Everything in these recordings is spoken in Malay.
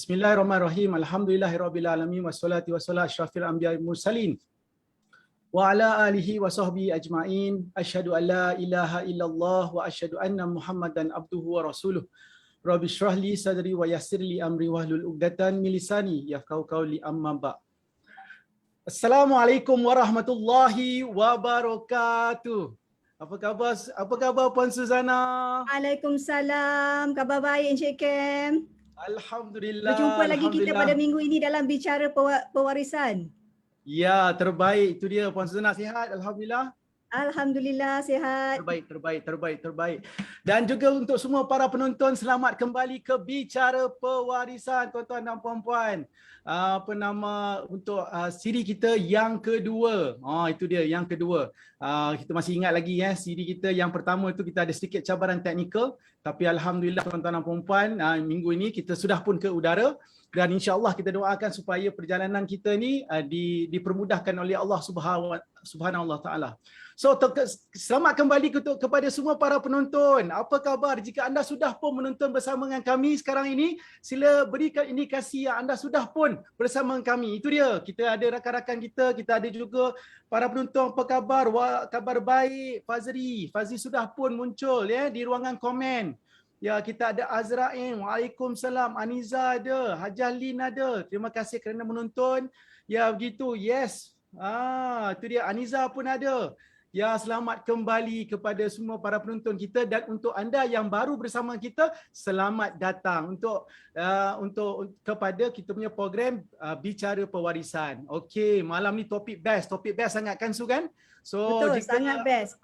Bismillahirrahmanirrahim. Alhamdulillahirabbil wassalatu wassalamu asyrafil anbiya'i mursalin wa ala alihi wa sahbihi ajma'in. Asyhadu an la ilaha illallah wa asyhadu anna Muhammadan abduhu wa rasuluh. Rabbi shrah li sadri wa yassir li amri wahlul 'uqdatam min lisani yafqahu qawli, amma ba'. Assalamualaikum warahmatullahi wabarakatuh. Apa khabar Puan Suzana? Waalaikumsalam. Khabar baik Encik Kem. Alhamdulillah. Berjumpa lagi kita Alhamdulillah. pada minggu ini dalam bicara pewarisan. Ya, terbaik. Itu dia Puan Suzana, sihat alhamdulillah. Alhamdulillah sihat. Terbaik. Dan juga untuk semua para penonton, selamat kembali ke Bicara Pewarisan tuan-tuan dan puan-puan. Untuk siri kita yang kedua. Itu dia yang kedua. Kita masih ingat lagi siri kita yang pertama itu kita ada sedikit cabaran teknikal, tapi alhamdulillah tuan-tuan dan puan-puan, minggu ini kita sudah pun ke udara. Dan insya-Allah kita doakan supaya perjalanan kita ni dipermudahkan oleh Allah Subhanahu wa taala. So selamat kembali kepada semua para penonton. Apa khabar jika anda sudah pun menonton bersama dengan kami sekarang ini? Sila berikan indikasi yang anda sudah pun bersama dengan kami. Itu dia. Kita ada rakan-rakan kita ada juga para penonton. Apa khabar? Khabar baik. Fazri sudah pun muncul di ruangan komen. Ya, kita ada Azraim, waalaikumsalam, Aniza ada, Hajah Lin ada. Terima kasih kerana menonton. Ya, begitu. Yes. Itu dia, Aniza pun ada. Ya, selamat kembali kepada semua para penonton kita, dan untuk anda yang baru bersama kita, selamat datang untuk kepada kita punya program Bicara Pewarisan. Okey, malam ni topik best sangat kan Su kan? So betul, sangat best.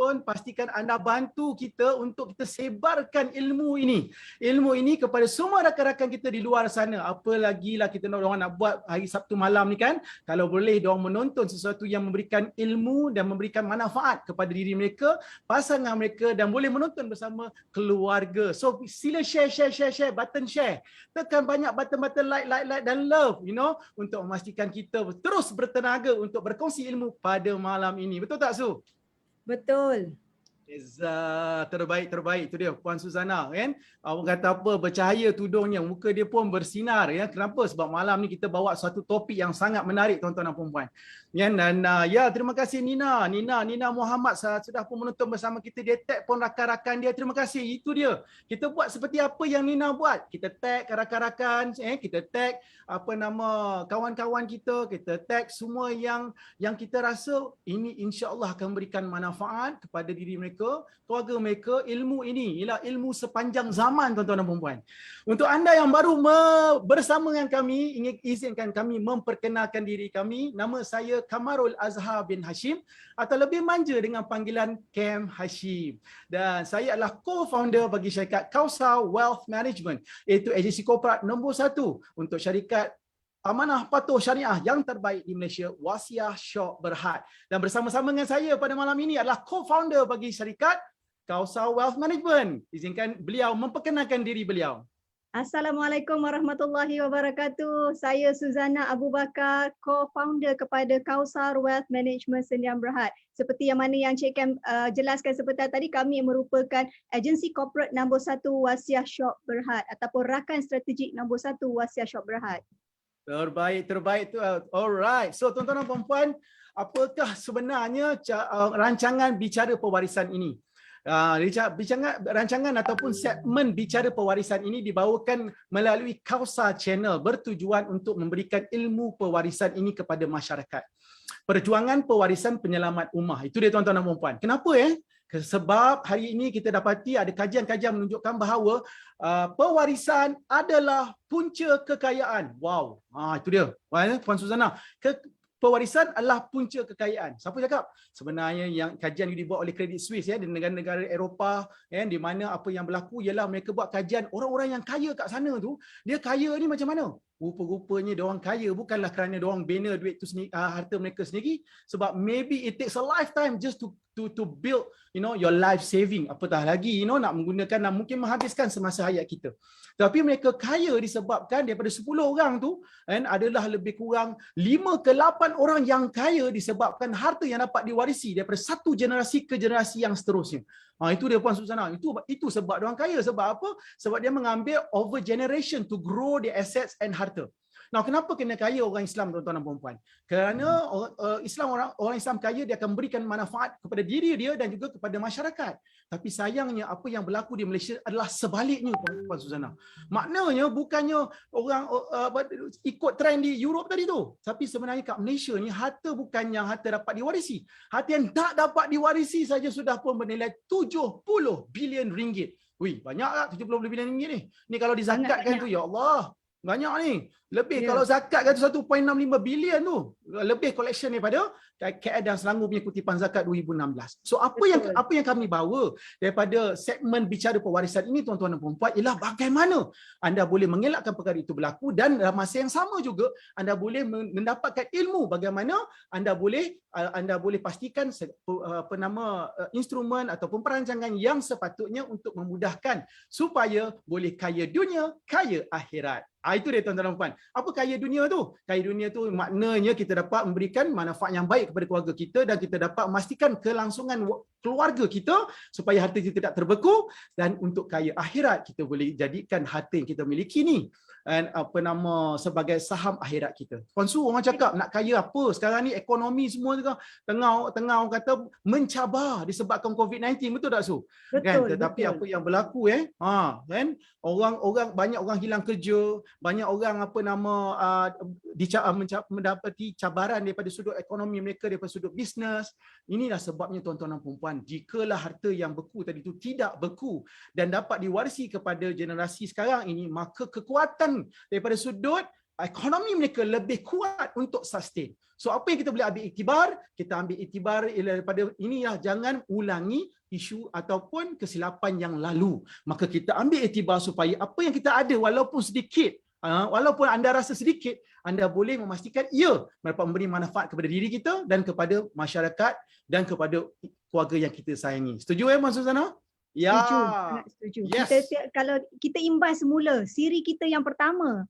pun pastikan anda bantu kita untuk kita sebarkan ilmu ini kepada semua rakan-rakan kita di luar sana. Apa lagi lah kita nak buat hari Sabtu malam ni kan, kalau boleh diorang menonton sesuatu yang memberikan ilmu dan memberikan manfaat kepada diri mereka, pasangan mereka, dan boleh menonton bersama keluarga. So sila share button share, tekan banyak button like dan love, untuk memastikan kita terus bertenaga untuk berkongsi ilmu pada malam ini. Betul tak Su? Betul. Terbaik. Itu dia Puan Suzana kan. Awak kata apa, bercahaya tudungnya, muka dia pun bersinar Kenapa? Sebab malam ni kita bawa suatu topik yang sangat menarik tuan-tuan dan puan-puan. Dan terima kasih Nina Muhammad sudah pun menonton bersama kita. Dia tag pun rakan-rakan dia. Terima kasih. Itu dia. Kita buat seperti apa yang Nina buat. Kita tag rakan-rakan, kita tag kawan-kawan kita tag semua yang kita rasa ini insya-Allah akan memberikan manfaat kepada diri mereka, keluarga mereka. Ilmu ini ialah ilmu sepanjang zaman tuan-tuan dan puan-puan. Untuk anda yang baru bersama dengan kami, izinkan kami memperkenalkan diri kami. Nama saya Kamarul Azhar bin Hashim, atau lebih manja dengan panggilan Kem Hashim. Dan saya adalah co-founder bagi syarikat Kausar Wealth Management, iaitu agensi korporat nombor 1 untuk syarikat amanah patuh syariah yang terbaik di Malaysia, Wasiah Syok Berhad. Dan bersama-sama dengan saya pada malam ini adalah co-founder bagi syarikat Kausar Wealth Management. Izinkan beliau memperkenalkan diri beliau. Assalamualaikum warahmatullahi wabarakatuh. Saya Suzana Abu Bakar, co-founder kepada Kausar Wealth Management Sdn Bhd. Seperti yang mana yang Cik Kem jelaskan sebentar tadi, kami merupakan agensi korporat nombor 1 Wasiah Syok Berhad, ataupun rakan strategik nombor 1 Wasiah Syok Berhad. Terbaik tu. Alright. So tuan-tuan dan puan-puan, apakah sebenarnya rancangan Bicara Pewarisan ini? Rancangan ataupun segmen Bicara Pewarisan ini dibawakan melalui Kausar Channel, bertujuan untuk memberikan ilmu pewarisan ini kepada masyarakat. Perjuangan pewarisan penyelamat ummah. Itu dia tuan-tuan dan puan-puan. Kenapa Sebab hari ini kita dapati ada kajian-kajian menunjukkan bahawa pewarisan adalah punca kekayaan. Wow. Itu dia. Puan Suzana. Pewarisan adalah punca kekayaan. Siapa cakap? Sebenarnya yang kajian ini dibuat oleh Credit Suisse di negara-negara Eropah, di mana apa yang berlaku ialah mereka buat kajian orang-orang yang kaya kat sana tu, dia kaya ni macam mana? Rupa-rupanya diorang kaya bukanlah kerana diorang bina duit tu sendiri, harta mereka sendiri, sebab maybe it takes a lifetime just to build your life saving, apatah lagi nak menggunakan, mungkin menghabiskan semasa hayat kita. Tapi mereka kaya disebabkan daripada 10 orang tu adalah lebih kurang 5 ke 8 orang yang kaya disebabkan harta yang dapat diwarisi daripada satu generasi ke generasi yang seterusnya. Itu dia Puan Suzana. Itu sebab dia orang kaya. Sebab apa? Sebab dia mengambil over generation to grow the assets and harta. Nah, kenapa kena kaya orang Islam, tuan-tuan dan puan-puan? Kerana orang Islam kaya, dia akan berikan manfaat kepada diri dia dan juga kepada masyarakat. Tapi sayangnya apa yang berlaku di Malaysia adalah sebaliknya, Puan Suzana. Maknanya bukannya orang ikut trend di Europe tadi tu. Tapi sebenarnya kat Malaysia ni harta bukan yang harta dapat diwarisi. Harta yang tak dapat diwarisi saja sudah pun bernilai 70 bilion ringgit. Wih, banyak tak 70 bilion ringgit ni? Ni kalau dizakatkan tu, ya Allah. Banyak ni. Lebih kalau zakat kata 1.65 bilion tu. Lebih collection daripada KL dan Selangor punya kutipan zakat 2016. So apa yang kami bawa daripada segmen bicara pewarisan ini, tuan-tuan dan puan-puan, ialah bagaimana anda boleh mengelakkan perkara itu berlaku dan dalam masa yang sama juga anda boleh mendapatkan ilmu bagaimana anda boleh pastikan instrumen ataupun perancangan yang sepatutnya untuk memudahkan supaya boleh kaya dunia, kaya akhirat. Itu dia tuan-tuan dan puan. Apa kaya dunia tu? Kaya dunia tu maknanya kita dapat memberikan manfaat yang baik kepada keluarga kita dan kita dapat memastikan kelangsungan keluarga kita supaya harta kita tidak terbeku, dan untuk kaya akhirat kita boleh jadikan harta yang kita miliki ni dan sebagai saham akhirat kita. Puan Su, orang cakap nak kaya apa? Sekarang ni ekonomi semua tengah orang kata mencabar disebabkan COVID-19, betul tak Su? Betul, kan? Tetapi betul. apa yang berlaku kan? Banyak orang hilang kerja, banyak orang mendapati cabaran daripada sudut ekonomi mereka, daripada sudut bisnes. Inilah sebabnya tuan-tuan dan puan-puan, jikalah harta yang beku tadi itu tidak beku dan dapat diwarisi kepada generasi sekarang ini, maka kekuatan daripada sudut ekonomi mereka lebih kuat untuk sustain. So apa yang kita boleh ambil iktibar? Kita ambil iktibar daripada inilah, jangan ulangi isu ataupun kesilapan yang lalu. Maka kita ambil iktibar supaya apa yang kita ada walaupun sedikit, walaupun anda rasa sedikit, anda boleh memastikan ia dapat memberi manfaat kepada diri kita dan kepada masyarakat dan kepada keluarga yang kita sayangi. Setuju Puan Suzana? Ya. Setuju, sangat setuju. Yes. Kalau kita imbas semula siri kita yang pertama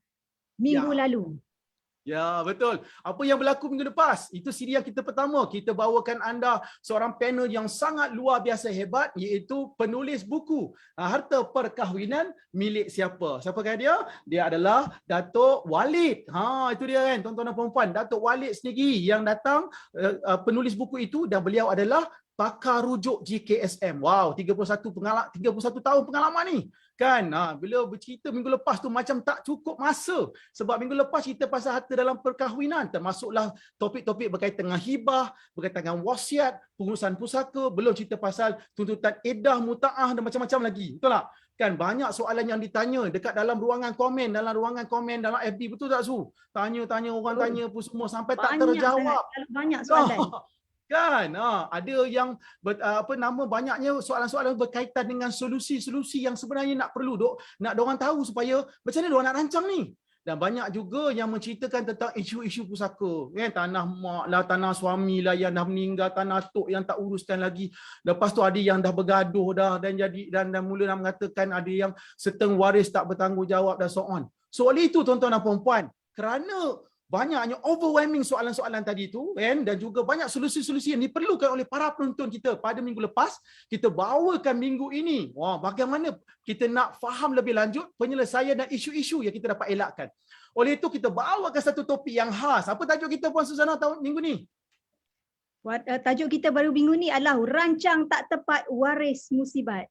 minggu lalu. Ya, betul. Apa yang berlaku minggu lepas? Itu siri yang kita pertama. Kita bawakan anda seorang panel yang sangat luar biasa hebat, iaitu penulis buku Harta Perkahwinan Milik Siapa. Siapakah dia? Dia adalah Datuk Walid. Itu dia kan, tuan-tuan dan puan-puan. Datuk Walid sendiri yang datang penulis buku itu, dan beliau adalah pakar rujuk JKSM. Wow, 31 tahun pengalaman ni. Kan? Bila bercerita minggu lepas tu macam tak cukup masa. Sebab minggu lepas cerita pasal harta dalam perkahwinan, termasuklah topik-topik berkaitan dengan hibah, berkaitan dengan wasiat, pengurusan pusaka, belum cerita pasal tuntutan edah, mutaah dan macam-macam lagi. Betul tak? Kan banyak soalan yang ditanya dekat dalam ruangan komen dalam FB, betul tak Su? Tanya-tanya orang tanya pun semua sampai tak terjawab. Banyak soalan. Kan, ada yang banyaknya soalan-soalan berkaitan dengan solusi-solusi yang sebenarnya nak orang tahu supaya macam mana diorang nak rancang ni. Dan banyak juga yang menceritakan tentang isu-isu pusaka, kan? Tanah mak lah, tanah suami lah yang dah meninggal, tanah tok yang tak uruskan lagi. Lepas tu ada yang dah bergaduh dah dan mula nak mengatakan ada yang setengah waris tak bertanggungjawab dan so on. So oleh itu tuan-tuan dan puan-puan, kerana banyaknya overwhelming soalan-soalan tadi tu, kan, dan juga banyak solusi-solusi yang diperlukan oleh para penonton kita pada minggu lepas, kita bawakan minggu ini. Bagaimana kita nak faham lebih lanjut penyelesaian dan isu-isu yang kita dapat elakkan. Oleh itu kita bawakan satu topik yang khas. Apa tajuk kita Puan Suzana minggu ni? Tajuk kita baru minggu ni adalah rancang tak tepat waris musibat.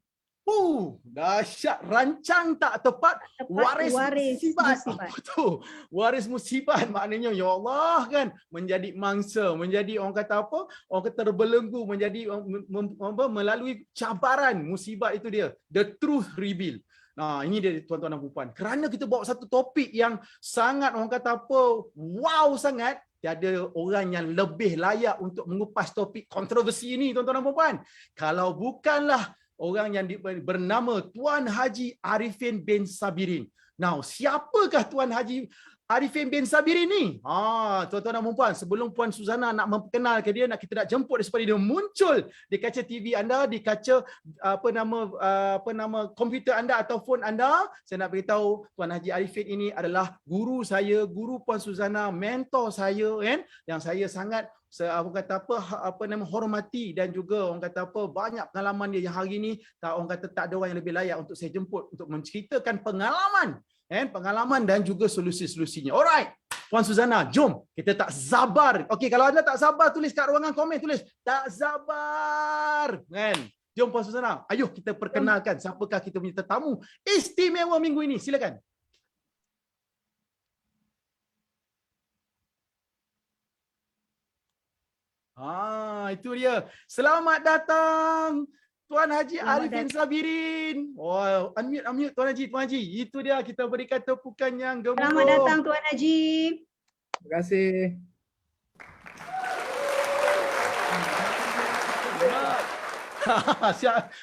Dahsyat. Rancang tak tepat waris musibat. Apa tu? Waris musibat maknanya, ya Allah, kan, menjadi mangsa, menjadi orang kata apa? Orang kata terbelenggu, menjadi melalui cabaran musibat, itu dia. The truth reveal. Ini dia tuan-tuan dan puan. Kerana kita bawa satu topik yang sangat orang kata apa? Wow sangat. Tiada orang yang lebih layak untuk mengupas topik kontroversi ini, tuan-tuan dan puan. Kalau bukanlah orang yang bernama Tuan Haji Arifin bin Sabirin. Now, siapakah Tuan Haji Arifin bin Sabirin ni. Tuan-tuan dan puan, sebelum Puan Suzana nak memperkenalkan dia, kita nak jemput dia supaya dia muncul di kaca TV anda, di kaca apa nama komputer anda atau phone anda. Saya nak beritahu Tuan Haji Arifin ini adalah guru saya, guru Puan Suzana, mentor saya kan, yang saya sangat hormati, dan juga orang kata apa, banyak pengalaman dia yang hari ni orang kata tak ada orang yang lebih layak untuk saya jemput untuk menceritakan pengalaman dan juga solusi-solusinya. Alright, Puan Suzana, jom kita tak sabar. Okey, kalau anda tak sabar, tulis kat ruangan komen, tulis tak sabar kan. Jom Puan Suzana, ayo kita perkenalkan siapakah kita punya tetamu istimewa minggu ini. Silakan. Itu dia. Selamat datang Tuan Haji Arifin Sabirin. Unmute Tuan Haji. Itu dia, kita berikan tepukan yang gemuruh. Selamat datang Tuan Haji. Terima kasih.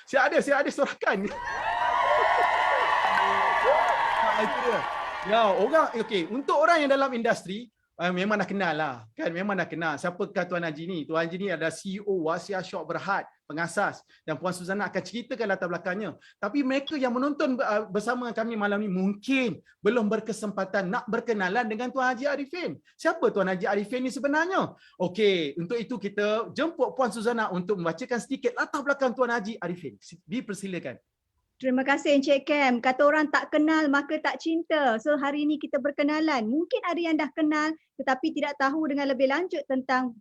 Siap ada sorakan. Itu dia. Ya, okey, untuk orang yang dalam industri memang dah kenal lah kan, memang dah kenal siapakah Tuan Haji ni. Tuan Haji ni adalah CEO Wasiah Syok Berhad, pengasas, dan Puan Suzana akan ceritakan latar belakangnya. Tapi mereka yang menonton bersama kami malam ni mungkin belum berkesempatan nak berkenalan dengan Tuan Haji Arifin. Siapa Tuan Haji Arifin ni sebenarnya? Okey, untuk itu kita jemput Puan Suzana untuk membacakan sedikit latar belakang Tuan Haji Arifin. Dipersilakan. Terima kasih Encik Kem. Kata orang tak kenal maka tak cinta. So hari ini kita berkenalan. Mungkin ada yang dah kenal tetapi tidak tahu dengan lebih lanjut tentang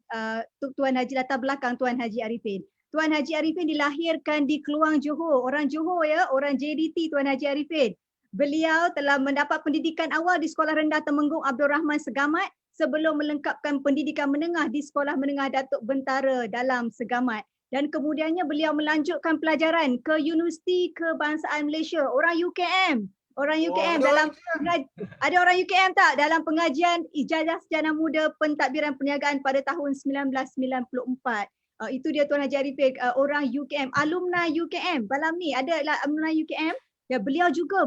Tuan Haji, latar belakang Tuan Haji Arifin. Tuan Haji Arifin dilahirkan di Keluang, Johor. Orang Johor ya, orang JDT Tuan Haji Arifin. Beliau telah mendapat pendidikan awal di Sekolah Rendah Temenggung Abdul Rahman Segamat sebelum melengkapkan pendidikan menengah di Sekolah Menengah Datuk Bentara Dalam Segamat. Dan kemudiannya beliau melanjutkan pelajaran ke Universiti Kebangsaan Malaysia. Orang UKM. Orang UKM dalam ada orang UKM tak dalam pengajian Ijazah Sarjana Muda Pentadbiran Perniagaan pada tahun 1994. Itu dia Tuan Haji Arifin, orang UKM, alumni UKM. Malam ni ada alumni UKM. Ya, beliau juga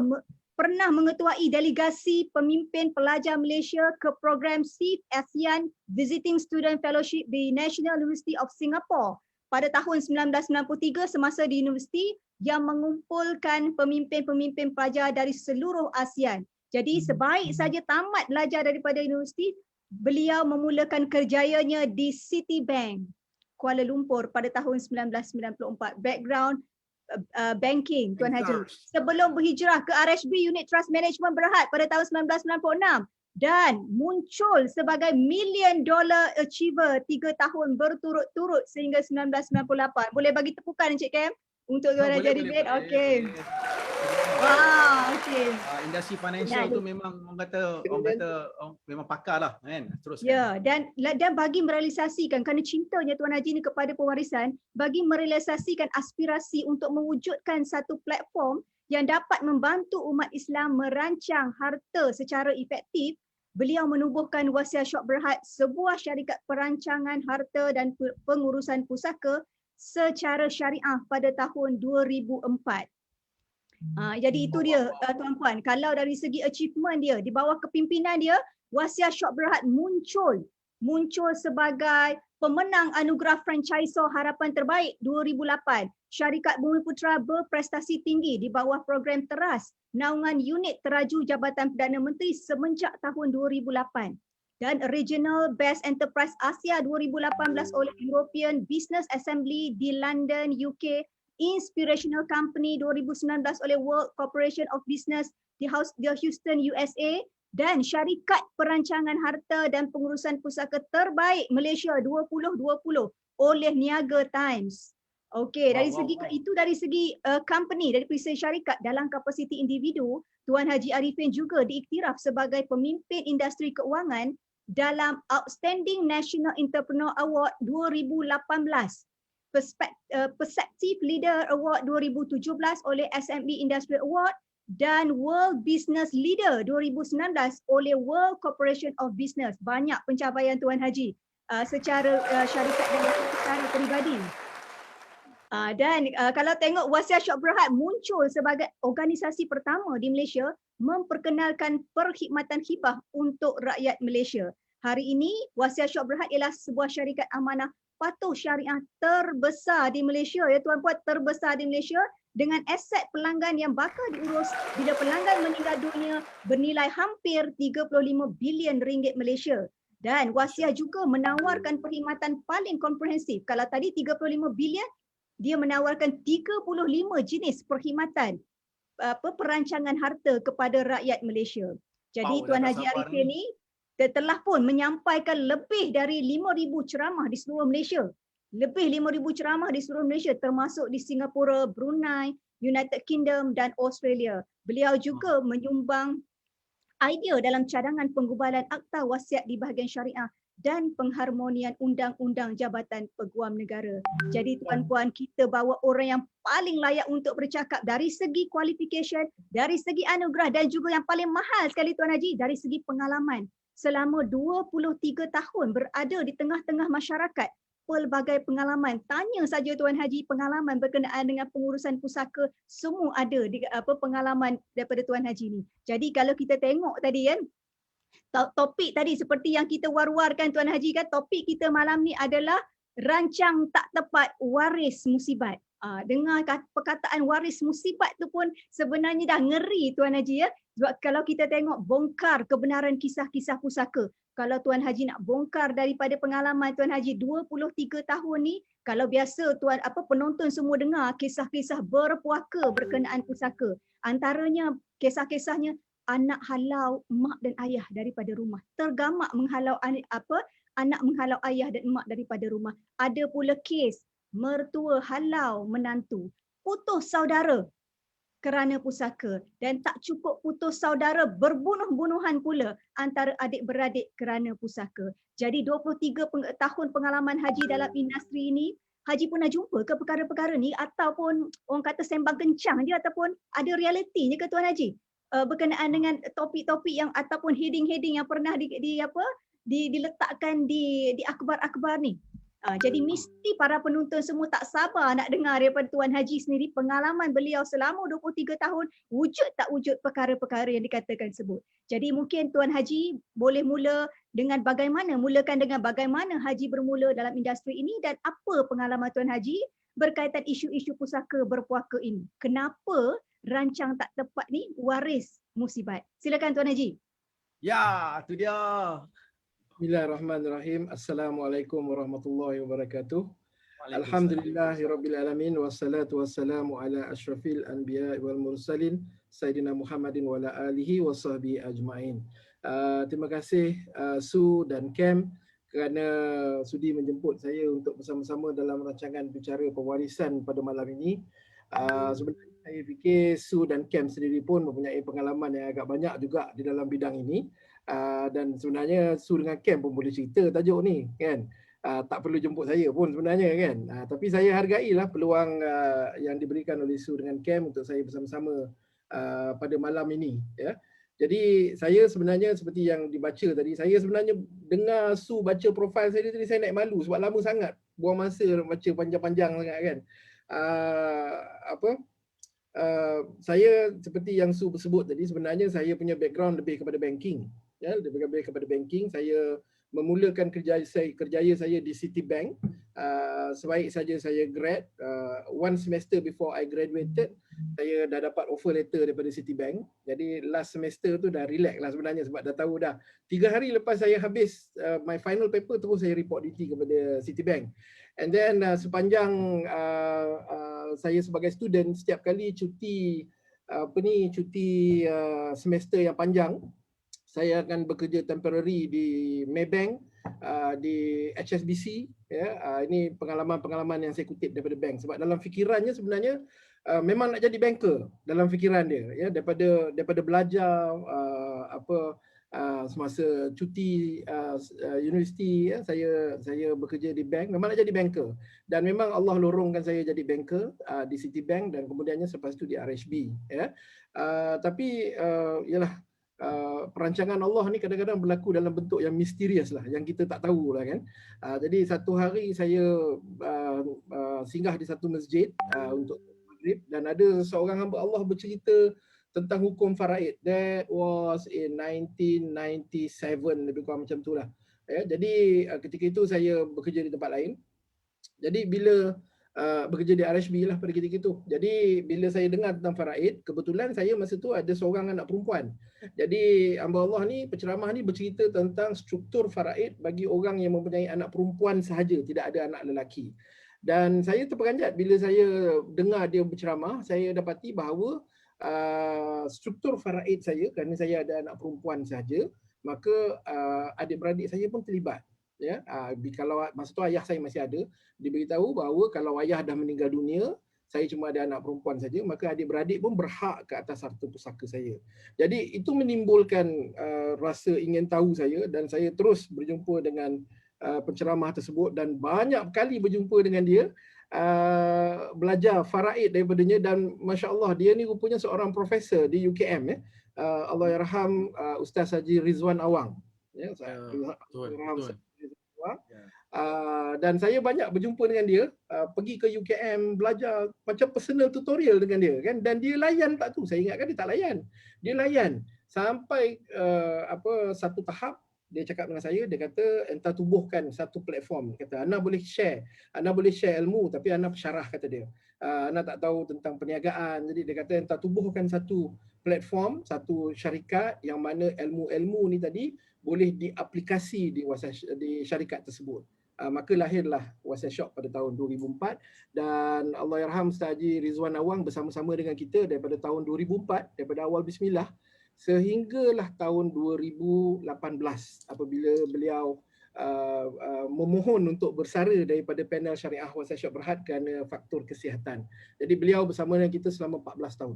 pernah mengetuai delegasi pemimpin pelajar Malaysia ke program SIF ASEAN Visiting Student Fellowship di National University of Singapore pada tahun 1993 semasa di universiti yang mengumpulkan pemimpin-pemimpin pelajar dari seluruh ASEAN. Jadi sebaik saja tamat belajar daripada universiti, beliau memulakan kerjayanya di Citibank Kuala Lumpur pada tahun 1994. Background banking Tuan Haji. Sebelum berhijrah ke RHB Unit Trust Management Berhad pada tahun 1996. Dan muncul sebagai $1 million achiever 3 tahun berturut-turut sehingga 1998. Boleh bagi tepukan Encik Kem untuk Tuan Haji Arifin? Okey. Wah, okey. Industri financial tu memang orang kata memang pakar lah kan. Teruskan. Ya, dan bagi merealisasikan kerana cintanya Tuan Haji ni kepada pewarisan, bagi merealisasikan aspirasi untuk mewujudkan satu platform yang dapat membantu umat Islam merancang harta secara efektif, beliau menubuhkan Wasiah Syok Berhad, sebuah syarikat perancangan harta dan pengurusan pusaka secara syariah pada tahun 2004. Jadi itu dia tuan-puan, kalau dari segi achievement dia, di bawah kepimpinan dia, Wasiah Syok Berhad muncul sebagai pemenang anugerah Franchisor Harapan Terbaik 2008. Syarikat Bumiputera berprestasi tinggi di bawah program TERAS, naungan unit teraju Jabatan Perdana Menteri semenjak tahun 2008. Dan Regional Best Enterprise Asia 2018 oleh European Business Assembly di London, UK, Inspirational Company 2019 oleh World Corporation of Business di Houston, USA, dan Syarikat Perancangan Harta dan Pengurusan Pusaka Terbaik Malaysia 2020 oleh Niaga Times. Okey, dari segi company, dari segi syarikat, dalam kapasiti individu, Tuan Haji Arifin juga diiktiraf sebagai pemimpin industri keuangan dalam Outstanding National Entrepreneur Award 2018, Perceptive Leader Award 2017 oleh SME Industry Award, dan World Business Leader 2019 oleh World Corporation of Business. Banyak pencapaian Tuan Haji secara syarikat dan secara peribadi. Dan kalau tengok Wasiah Syok Berhad muncul sebagai organisasi pertama di Malaysia memperkenalkan perkhidmatan hibah untuk rakyat Malaysia. Hari ini, Wasiat Syok Berhad ialah sebuah syarikat amanah patuh syariah terbesar di Malaysia, ya tuan-puan, terbesar di Malaysia dengan aset pelanggan yang bakal diurus bila pelanggan meninggal dunia bernilai hampir 35 bilion ringgit Malaysia. Dan Wasiat juga menawarkan perkhidmatan paling komprehensif. Kalau tadi 35 bilion, dia menawarkan 35 jenis perkhidmatan perancangan harta kepada rakyat Malaysia. Jadi Tuan Haji Arifin ni telah pun menyampaikan lebih dari 5,000 ceramah di seluruh Malaysia. Lebih 5,000 ceramah di seluruh Malaysia termasuk di Singapura, Brunei, United Kingdom dan Australia. Beliau juga menyumbang idea dalam cadangan penggubalan akta wasiat di bahagian syariah dan pengharmonian undang-undang Jabatan Peguam Negara. Jadi tuan-puan, kita bawa orang yang paling layak untuk bercakap dari segi qualification, dari segi anugerah dan juga yang paling mahal sekali Tuan Haji, dari segi pengalaman. Selama 23 tahun berada di tengah-tengah masyarakat, pelbagai pengalaman. Tanya saja Tuan Haji pengalaman berkenaan dengan pengurusan pusaka, semua ada di pengalaman daripada Tuan Haji ni. Jadi kalau kita tengok tadi kan, topik tadi seperti yang kita war-warkan Tuan Haji kan, topik kita malam ni adalah rancang tak tepat waris musibat. Dengar perkataan waris musibat tu pun sebenarnya dah ngeri Tuan Haji ya. Sebab kalau kita tengok bongkar kebenaran kisah-kisah pusaka, kalau Tuan Haji nak bongkar daripada pengalaman Tuan Haji 23 tahun ni, kalau biasa penonton semua dengar kisah-kisah berpuaka berkenaan pusaka. Antaranya kisah-kisahnya anak halau mak dan ayah daripada rumah. Tergamak menghalau anak menghalau ayah dan mak daripada rumah. Ada pula kes mertua halau menantu. Putus saudara kerana pusaka, dan tak cukup putus saudara, berbunuh-bunuhan pula antara adik-beradik kerana pusaka. Jadi 23 tahun pengalaman Haji dalam industri ini, Haji pernah jumpa ke perkara-perkara ni ataupun orang kata sembang kencang je ataupun ada realitinya ke Tuan Haji? Berkenaan dengan topik-topik yang ataupun heading-heading yang pernah diletakkan di akhbar-akhbar ni. Jadi mesti para penonton semua tak sabar nak dengar daripada Tuan Haji sendiri pengalaman beliau selama 23 tahun, wujud tak wujud perkara-perkara yang dikatakan sebut. Jadi mungkin Tuan Haji boleh mulakan dengan bagaimana Haji bermula dalam industri ini dan apa pengalaman Tuan Haji berkaitan isu-isu pusaka berpuaka ini. Kenapa rancang tak tepat ni waris musibat? Silakan Tuan Haji. Ya, tu dia. Bismillahirrahmanirrahim. Assalamualaikum warahmatullahi wabarakatuh. Alhamdulillahirabbil alamin wassalatu wassalamu ala asyrafil anbiya wal mursalin sayyidina Muhammadin wa ala alihi wasahbihi ajmain. Terima kasih Su dan Kem kerana sudi menjemput saya untuk bersama-sama dalam rancangan bicara pewarisan pada malam ini. Sebenarnya saya fikir Su dan Kem sendiri pun mempunyai pengalaman yang agak banyak juga di dalam bidang ini. Dan sebenarnya Su dengan Kem pun boleh cerita tajuk ni kan. Tak perlu jemput saya pun sebenarnya kan. Tapi saya hargailah peluang yang diberikan oleh Su dengan Kem untuk saya bersama-sama pada malam ini ya. Jadi saya sebenarnya seperti yang dibaca tadi, saya sebenarnya dengar Su baca profil saya tadi, saya naik malu sebab lama sangat buang masa baca panjang-panjang sangat kan. Saya seperti yang Su sebut tadi, sebenarnya saya punya background lebih kepada banking. Ya, lebih kepada banking. Saya memulakan kerjaya saya di Citibank. Sebaik saja saya grad, one semester before I graduated, saya dah dapat offer letter daripada Citibank. Jadi last semester tu dah relax lah sebenarnya sebab dah tahu dah 3 hari lepas saya habis my final paper terus saya report duty kepada Citibank. And then sepanjang saya sebagai student, setiap kali cuti semester yang panjang, saya akan bekerja temporary di Maybank, di HSBC ya. Ini pengalaman-pengalaman yang saya kutip daripada bank sebab dalam fikirannya sebenarnya memang nak jadi banker dalam fikiran dia ya, daripada belajar semasa cuti universiti ya, saya bekerja di bank, memang nak jadi banker dan memang Allah lorongkan saya jadi banker di Citibank dan kemudiannya selepas itu di RHB ya. Tapi ialah perancangan Allah ni kadang-kadang berlaku dalam bentuk yang misterius lah, yang kita tak tahu lah kan. Jadi satu hari saya singgah di satu masjid untuk maghrib dan ada seorang hamba Allah bercerita tentang hukum faraid. That was in 1997, lebih kurang macam itulah. Jadi ketika itu saya bekerja di tempat lain. Jadi bila bekerja di RHB lah pada ketika itu. Jadi bila saya dengar tentang faraid, kebetulan saya masa tu ada seorang anak perempuan. Jadi hamba Allah ni, penceramah ni bercerita tentang struktur faraid bagi orang yang mempunyai anak perempuan sahaja, tidak ada anak lelaki. Dan saya terperanjat bila saya dengar dia berceramah, saya dapati bahawa struktur faraid saya, kerana saya ada anak perempuan sahaja, maka adik-beradik saya pun terlibat. Ya, kalau masa tu ayah saya masih ada, diberitahu bahawa kalau ayah dah meninggal dunia, saya cuma ada anak perempuan saja, maka adik-beradik pun berhak ke atas harta pusaka saya. Jadi itu menimbulkan rasa ingin tahu saya, dan saya terus berjumpa dengan penceramah tersebut dan banyak kali berjumpa dengan dia, belajar faraid daripadanya. Dan Masya Allah, dia ni rupanya seorang profesor di UKM. Allahyarham Ustaz Haji Rizwan Awang. Ya, Betul. Dan saya banyak berjumpa dengan dia, pergi ke UKM, belajar macam personal tutorial dengan dia kan, dan dia layan tak tu. Saya ingatkan dia tak layan. Dia layan sampai satu tahap dia cakap dengan saya, dia kata entah tubuhkan satu platform. Dia kata Ana boleh share ilmu, tapi Ana pesyarah, kata dia. Ana tak tahu tentang perniagaan, jadi dia kata entah tubuhkan satu platform, satu syarikat yang mana ilmu-ilmu ni tadi boleh diaplikasi di syarikat tersebut. Maka lahirlah WhatsApp Shop pada tahun 2004, dan Allahyarham Ustaz Haji Rizwan Awang bersama-sama dengan kita daripada tahun 2004, daripada awal bismillah sehinggalah tahun 2018 apabila beliau memohon untuk bersara daripada panel syariah WhatsApp Shop Berhad kerana faktor kesihatan. Jadi beliau bersama dengan kita selama 14 tahun.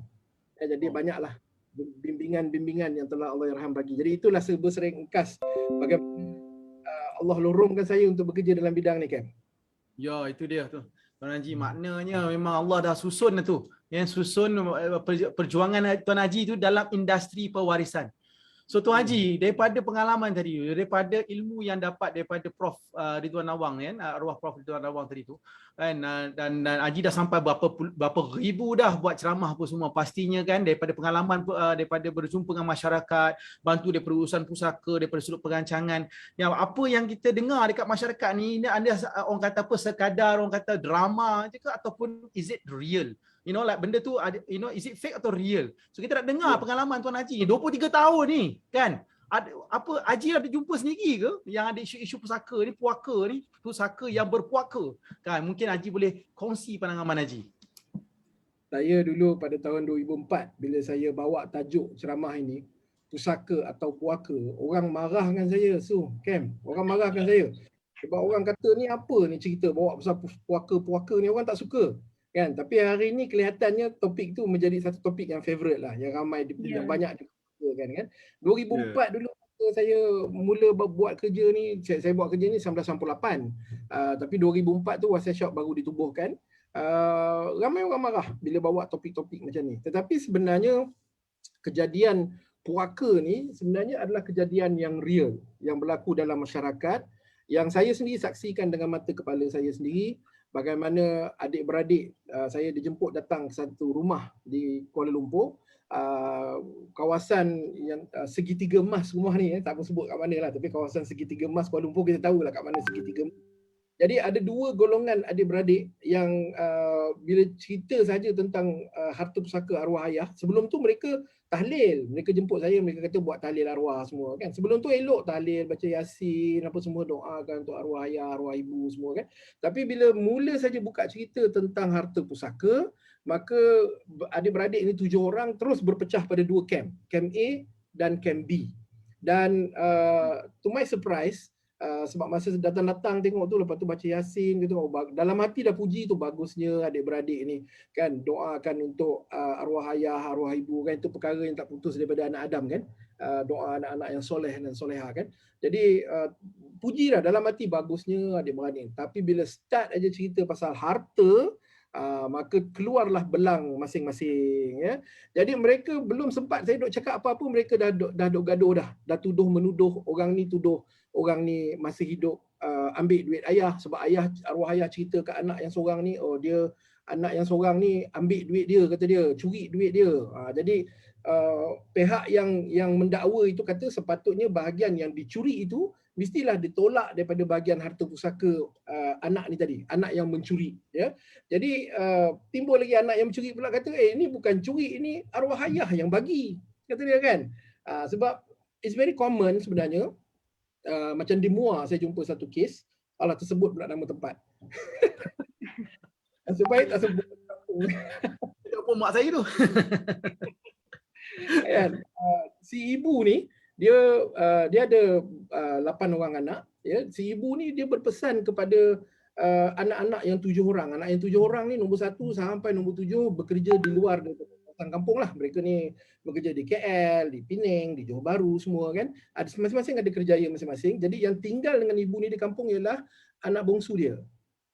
Jadi banyaklah bimbingan-bimbingan yang telah Allahyarham bagi. Jadi itulah sebersering engkas bagaimana Allah lorongkan saya untuk bekerja dalam bidang ni, kan. Ya, itu dia tu. Tuan Haji, maknanya memang Allah dah susun tu. Yang susun perjuangan Tuan Haji tu dalam industri pewarisan. So Tuan Haji, daripada pengalaman tadi, daripada ilmu yang dapat daripada Prof Ridwan Awang kan, arwah Prof Ridwan Awang tadi tu kan, dan Haji dah sampai berapa ribu dah buat ceramah apa semua, pastinya kan daripada pengalaman, daripada berjumpa dengan masyarakat, bantu daripada urusan pusaka, daripada sudut perancangan, yang apa yang kita dengar dekat masyarakat ni ada orang kata apa, sekadar orang kata drama je ke, ataupun is it real? Like benda tu, is it fake atau real? So kita nak dengar pengalaman Tuan Haji 23 tahun ni kan. Haji ada jumpa sendiri ke yang ada isu-isu pusaka ni, puaka ni, pusaka yang berpuaka kan? Mungkin Haji boleh kongsi pandangan Haji. Saya dulu pada tahun 2004 bila saya bawa tajuk ceramah ini, pusaka atau puaka, orang marah dengan saya, orang marah dengan saya. Sebab orang kata ni apa ni cerita bawa pasal puaka-puaka ni, orang tak suka. Kan, tapi hari ni kelihatannya topik tu menjadi satu topik yang favorite lah, yang ramai banyak kan. 2004 dulu saya mula buat kerja ni, saya buat kerja ni 1998. Tapi 2004 tu WhatsApp Shop baru ditubuhkan. Ramai orang marah bila bawa topik-topik macam ni. Tetapi sebenarnya kejadian puaka ni sebenarnya adalah kejadian yang real, yang berlaku dalam masyarakat, yang saya sendiri saksikan dengan mata kepala saya sendiri. Bagaimana adik-beradik saya dijemput datang ke satu rumah di Kuala Lumpur, kawasan yang segitiga emas rumah ni, tak apa sebut kat mana lah, tapi kawasan segitiga emas Kuala Lumpur kita tahulah kat mana segitiga emas. Jadi ada dua golongan adik-beradik yang bila cerita saja tentang harta pusaka arwah ayah, sebelum tu mereka tahlil, mereka jemput saya, mereka kata buat tahlil arwah semua kan. Sebelum tu elok tahlil, baca yasin, apa semua, doakan untuk arwah ayah, arwah ibu semua kan. Tapi bila mula saja buka cerita tentang harta pusaka, maka adik-beradik ini 7 orang terus berpecah pada 2 camp, camp A dan camp B. Dan to my surprise, sebab masa datang-datang tengok tu, lepas tu baca yasin gitu, dalam hati dah puji tu, bagusnya adik-beradik ni kan doakan untuk arwah ayah, arwah ibu kan, itu perkara yang tak putus daripada anak Adam kan, doa anak-anak yang soleh dan soleha kan. Jadi puji dah dalam hati, bagusnya adik-beradik. Tapi bila start aja cerita pasal harta, maka keluarlah belang masing-masing ya. Jadi mereka belum sempat saya duk cakap apa-apa, mereka dah duk gaduh dah tuduh menuduh, orang ni tuduh orang ni masih hidup ambil duit ayah, sebab arwah ayah cerita kat anak yang seorang ni, oh dia anak yang seorang ni ambil duit dia, kata dia curi duit dia. Jadi pihak yang mendakwa itu kata sepatutnya bahagian yang dicuri itu mestilah ditolak daripada bahagian harta pusaka anak ni tadi, anak yang mencuri, ya. Jadi timbul lagi anak yang mencuri pula kata, ini bukan curi, ini arwah ayah yang bagi, kata dia kan. Sebab it's very common sebenarnya. Macam di Muar saya jumpa satu kes, alah tersebut pula nama tempat. Sebaik tak sebut kampung. Apa mak saya tu? Kan? Si ibu ni dia ada 8 orang anak, ya. Si ibu ni dia berpesan kepada anak-anak yang 7 orang. Anak yang 7 orang ni nombor 1 sampai nombor 7 bekerja di luar kawasan kampung lah. Mereka ni bekerja di KL, di Penang, di Johor Bahru semua kan. Ada masing-masing ada kerjaya masing-masing. Jadi yang tinggal dengan ibu ni di kampung ialah anak bongsu dia.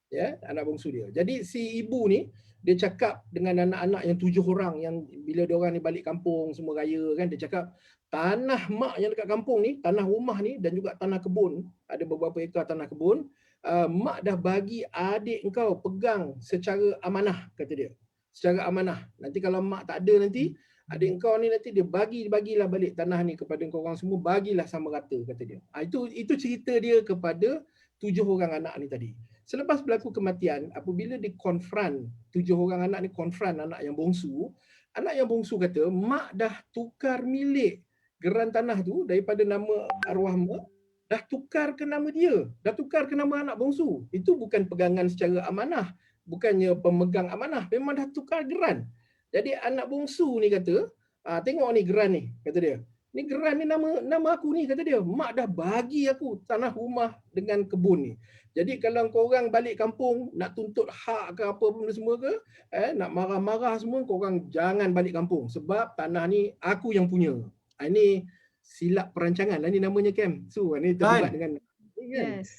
Ya, anak bongsu dia. Jadi si ibu ni dia cakap dengan anak-anak yang 7 orang yang bila dia orang ni balik kampung semua raya kan, dia cakap tanah mak yang dekat kampung ni, tanah rumah ni dan juga tanah kebun, ada beberapa ekar tanah kebun, mak dah bagi adik engkau pegang secara amanah, kata dia. Secara amanah. Nanti kalau mak tak ada nanti, adik engkau ni nanti dia bagilah balik tanah ni kepada engkau orang semua, bagilah sama rata, kata dia. Itu cerita dia kepada 7 orang anak ni tadi. Selepas berlaku kematian, apabila dikonfront, 7 orang anak ni konfront anak yang bongsu kata, mak dah tukar milik geran tanah tu daripada nama arwah mak, dah tukar ke nama dia, dah tukar ke nama anak bongsu. Itu bukan pegangan secara amanah, bukannya pemegang amanah, memang dah tukar geran. Jadi anak bongsu ni kata, tengok ni geran ni, kata dia. Ni geran ni nama aku ni, kata dia. Mak dah bagi aku tanah rumah dengan kebun ni. Jadi kalau korang balik kampung nak tuntut hak ke apa pun semua ke, nak marah-marah semua, korang jangan balik kampung sebab tanah ni aku yang punya. Ini silap perancangan lah ni namanya, Kem. So ni terlibat dengan kan. Yes.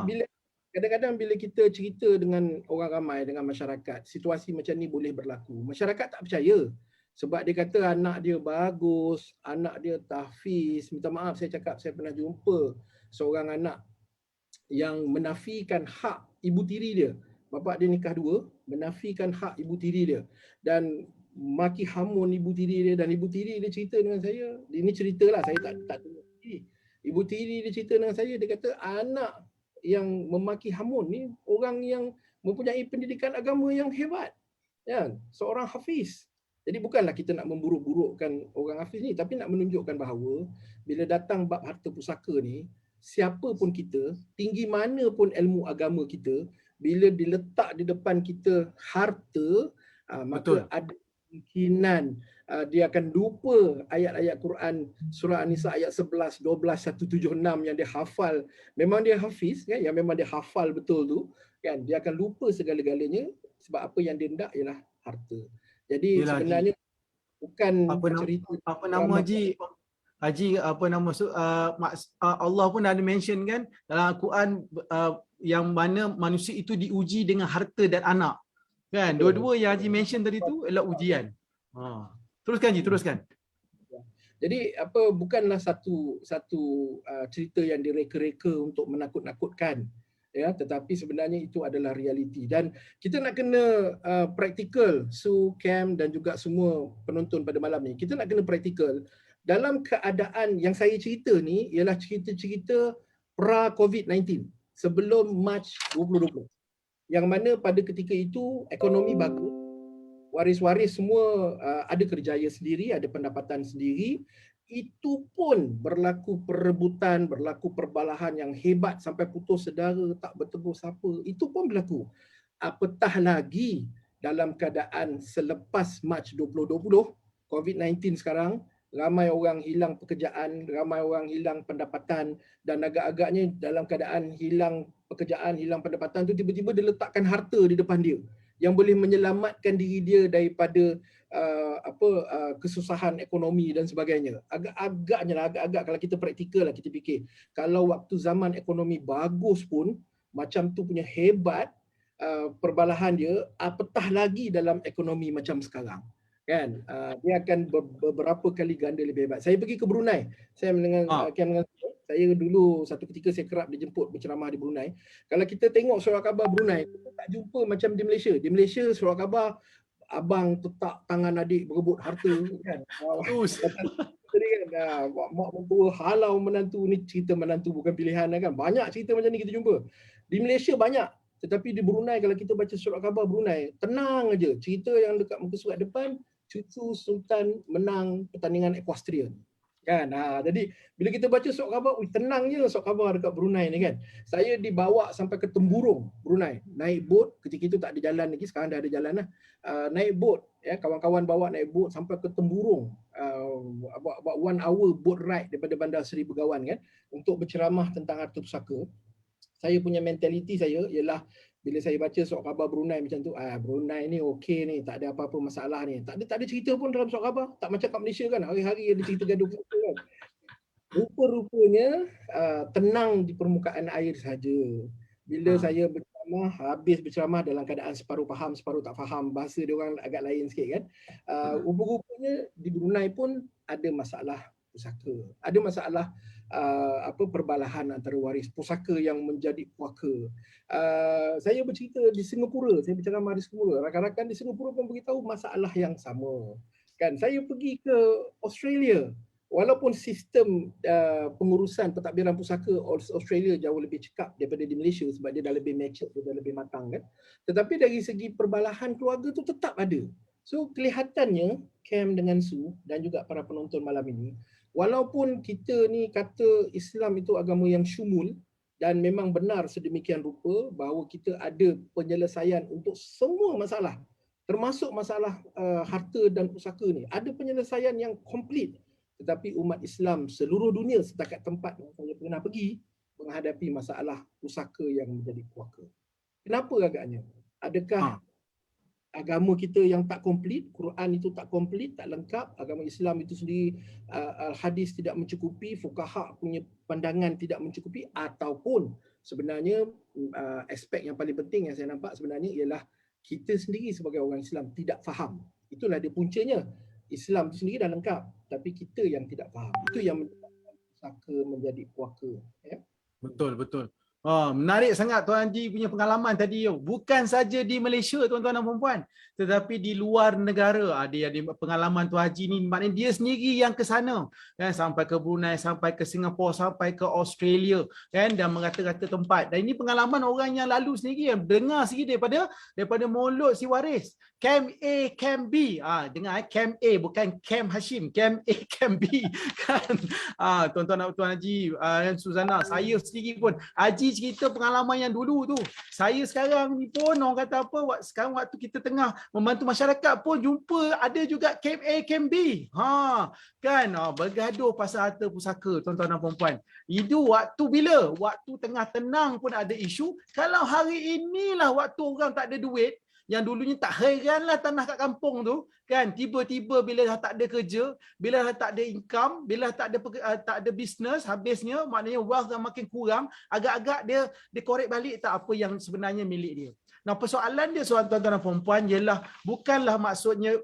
Jadi kadang-kadang bila kita cerita dengan orang ramai, dengan masyarakat, situasi macam ni boleh berlaku. Masyarakat tak percaya. Sebab dia kata anak dia bagus, anak dia tahfiz. Minta maaf saya cakap, saya pernah jumpa seorang anak yang menafikan hak ibu tiri dia. Bapa dia nikah 2, menafikan hak ibu tiri dia. Dan maki hamun ibu tiri dia, dan ibu tiri dia cerita dengan saya. Ini ceritalah, saya tak tengok. Ibu tiri dia cerita dengan saya, dia kata anak yang memaki hamun ni orang yang mempunyai pendidikan agama yang hebat. Ya, seorang hafiz. Jadi bukanlah kita nak memburuk-burukkan orang hafiz ni, tapi nak menunjukkan bahawa bila datang bab harta pusaka ni, siapa pun kita, tinggi mana pun ilmu agama kita, bila diletak di depan kita harta, maka ada kemungkinan dia akan lupa ayat-ayat Quran surah An-Nisa ayat 11, 12, 176 yang dia hafal. Memang dia hafiz kan, yang memang dia hafal betul tu kan, dia akan lupa segala-galanya sebab apa yang dia hendak ialah harta. Jadi yelah, sebenarnya bukan cerita apa nama Haji apa nama Allah pun ada mention kan dalam Al-Quran yang mana manusia itu diuji dengan harta dan anak. Kan? Dua-dua yang Haji mention tadi tu adalah ujian. Teruskan Haji, teruskan. Jadi bukanlah satu cerita yang direka-reka untuk menakut-nakutkan, ya, tetapi sebenarnya itu adalah realiti dan kita nak kena praktikal. Cam dan juga semua penonton pada malam ni, kita nak kena praktikal dalam keadaan yang saya cerita ni ialah cerita-cerita pra-COVID-19 sebelum Mac 2020, yang mana pada ketika itu ekonomi bagus, waris-waris semua ada kerjaya sendiri, ada pendapatan sendiri. Itu pun berlaku perebutan, berlaku perbalahan yang hebat sampai putus saudara, tak bertemu siapa. Itu pun berlaku. Apatah lagi dalam keadaan selepas Mac 2020, COVID-19 sekarang, ramai orang hilang pekerjaan, ramai orang hilang pendapatan, dan agak-agaknya dalam keadaan hilang pekerjaan, hilang pendapatan tu tiba-tiba dia letakkan harta di depan dia yang boleh menyelamatkan diri dia daripada kesusahan ekonomi dan sebagainya. Agak-agak kalau kita praktikal lah, kita fikir kalau waktu zaman ekonomi bagus pun macam tu punya hebat perbalahan dia, apatah lagi dalam ekonomi macam sekarang kan. Dia akan beberapa kali ganda lebih hebat. Saya pergi ke Brunei, saya dengan Saya dulu satu ketika saya kerap dijemput berceramah di Brunei. Kalau kita tengok surat khabar Brunei, kita tak jumpa macam di Malaysia. Di Malaysia surat khabar abang letak tangan adik berebut harta kan. Tadi kan mak mentua halau menantu, ni cerita menantu bukan pilihan kan. Banyak cerita macam ni kita jumpa. Di Malaysia banyak, tetapi di Brunei kalau kita baca surat khabar Brunei, tenang aja. Cerita yang dekat muka surat depan, cucu sultan menang pertandingan equestrian. Kan? Jadi bila kita baca surat khabar, tenang je surat khabar dekat Brunei ni kan. Saya dibawa sampai ke Temburung, Brunei. Naik bot, ketika itu tak ada jalan lagi, sekarang dah ada jalan lah. Naik bot, ya, kawan-kawan bawa naik bot sampai ke Temburung. About 1 hour boat ride daripada Bandar Seri Begawan kan, untuk berceramah tentang harta pusaka. Saya punya mentaliti saya ialah bila saya baca surat khabar Brunei macam tu, Brunei ni okey ni, tak ada apa-apa masalah ni. Tak ada cerita pun dalam surat khabar. Tak macam kat Malaysia kan, hari-hari ada cerita gaduh kan. Rupa-rupanya tenang di permukaan air saja. Bila saya berceramah, habis berceramah dalam keadaan separuh faham, separuh tak faham. Bahasa dia orang agak lain sikit kan. Rupa-rupanya di Brunei pun ada masalah pusaka. Ada masalah perbalahan antara waris pusaka yang menjadi puaka. Saya bercerita di Singapura, saya berceramah di Singapura. Rakan-rakan di Singapura pun beritahu masalah yang sama. Kan, saya pergi ke Australia. Walaupun sistem pengurusan pentadbiran pusaka Australia jauh lebih cekap daripada di Malaysia sebab dia dah lebih mature, dia dah lebih matang kan. Tetapi dari segi perbalahan keluarga tu tetap ada. So kelihatannya Cam dengan Su dan juga para penonton malam ini, walaupun kita ni kata Islam itu agama yang syumul dan memang benar sedemikian rupa bahawa kita ada penyelesaian untuk semua masalah, termasuk masalah harta dan pusaka ni, ada penyelesaian yang komplit. Tetapi umat Islam seluruh dunia setakat tempat yang saya pernah pergi menghadapi masalah pusaka yang menjadi puaka. Kenapa agaknya? Adakah agama kita yang tak komplit, Quran itu tak komplit, tak lengkap, agama Islam itu sendiri hadis tidak mencukupi, fuqaha punya pandangan tidak mencukupi, ataupun sebenarnya aspek yang paling penting yang saya nampak sebenarnya ialah kita sendiri sebagai orang Islam tidak faham. Itulah dia puncanya. Islam itu sendiri dah lengkap, tapi kita yang tidak faham. Itu yang menyebabkan pusaka menjadi puaka. Ya? Betul. Menarik sangat Tuan Haji punya pengalaman tadi. Bukan saja di Malaysia tuan-tuan dan puan-puan, tetapi di luar negara. Ada pengalaman Tuan Haji ni, maknanya dia sendiri yang ke sana kan, sampai ke Brunei, sampai ke Singapura, sampai ke Australia kan, dan merata-rata tempat. Dan ini pengalaman orang yang lalu sendiri, yang dengar sendiri daripada mulut si waris. Camp A, Camp B. Dengar Camp A, bukan Camp Hashim. Camp A, Camp B kan. Tuan-tuan dan Tuan Haji dan Suzana, saya sendiri pun Haji cerita pengalaman yang dulu tu. Saya sekarang ni pun orang kata apa, sekarang waktu kita tengah membantu masyarakat pun jumpa ada juga Camp A, Camp B. Kan, bergaduh pasal harta pusaka tuan-tuan dan puan-puan. Itu waktu bila? Waktu tengah tenang pun ada isu. Kalau hari inilah waktu orang tak ada duit, yang dulunya tak heranlah tanah kat kampung tu kan, tiba-tiba bila dah tak ada kerja, bila dah tak ada income, bila tak ada bisnes, habisnya maknanya wealth dah makin kurang, agak-agak dia korek balik tak apa yang sebenarnya milik dia. Nah, persoalan dia tuan-tuan dan puan-puan ialah bukanlah maksudnya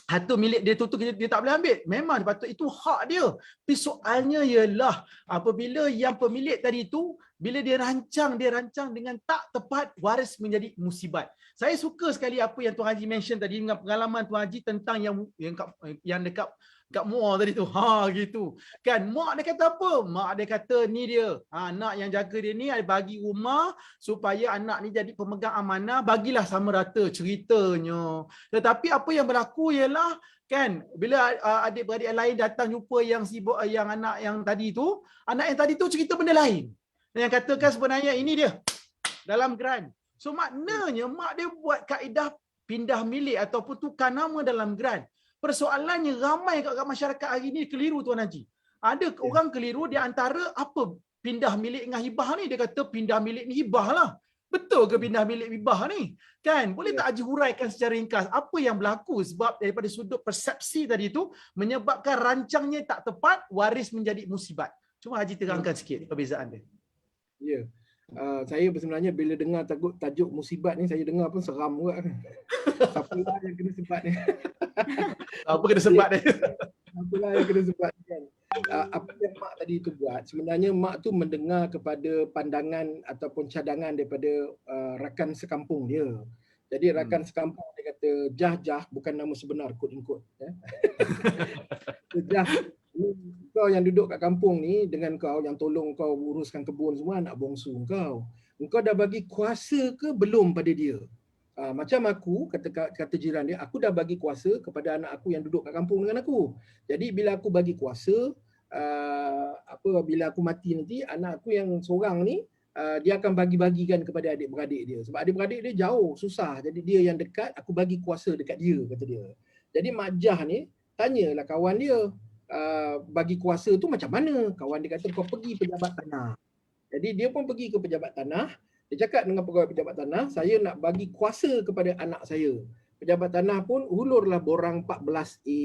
harta milik dia tu dia tak boleh ambil. Memang patut itu hak dia. Tapi soalnya ialah apabila yang pemilik tadi tu, bila dia rancang dengan tak tepat, waris menjadi musibat. Saya suka sekali apa yang Tuan Haji mention tadi dengan pengalaman Tuan Haji tentang yang dekat mall tadi tu. Gitu. Kan mak dia kata apa? Mak dia kata ni dia. Anak yang jaga dia ni ada bagi rumah supaya anak ni jadi pemegang amanah, bagilah sama rata ceritanya. Tetapi apa yang berlaku ialah kan bila adik-beradik lain datang jumpa yang anak yang tadi tu, anak yang tadi tu cerita benda lain. Yang katakan sebenarnya ini dia dalam geran. So maknanya mak dia buat kaedah pindah milik ataupun tukar nama dalam geran. Persoalannya ramai kat masyarakat hari ni keliru Tuan Haji. Ada orang keliru di antara apa pindah milik dengan hibah ni. Dia kata pindah milik ni hibah lah. Betul ke pindah milik hibah ni? Kan? Boleh tak Haji huraikan secara ringkas apa yang berlaku sebab daripada sudut persepsi tadi tu menyebabkan rancangnya tak tepat, waris menjadi musibat. Cuma Haji terangkan sikit perbezaan dia. Ya. Saya sebenarnya bila dengar tajuk musibat ni, saya dengar pun seram juga. Siapalah yang kena sebat ni? Apa kena sebat dia? Apalah yang kena sebat kan? apa yang mak tadi tu buat, sebenarnya mak tu mendengar kepada pandangan ataupun cadangan daripada rakan sekampung dia. Jadi rakan sekampung dia kata, Jah bukan nama sebenar, quote in quote. Jah, kau yang duduk kat kampung ni dengan kau yang tolong kau uruskan kebun semua, anak bongsu kau. Engkau dah bagi kuasa ke belum pada dia? Macam aku, kata jiran dia, aku dah bagi kuasa kepada anak aku yang duduk kat kampung dengan aku. Jadi bila aku bagi kuasa, bila aku mati nanti, anak aku yang seorang ni, dia akan bagi-bagikan kepada adik-beradik dia. Sebab adik-beradik dia jauh, susah. Jadi dia yang dekat, aku bagi kuasa dekat dia, kata dia. Jadi Mak Jah ni, tanyalah kawan dia, bagi kuasa tu macam mana? Kawan dia kata, kau pergi pejabat tanah. Jadi dia pun pergi ke pejabat tanah. Dia cakap dengan pegawai pejabat tanah, saya nak bagi kuasa kepada anak saya. Pejabat tanah pun hulurlah borang 14A.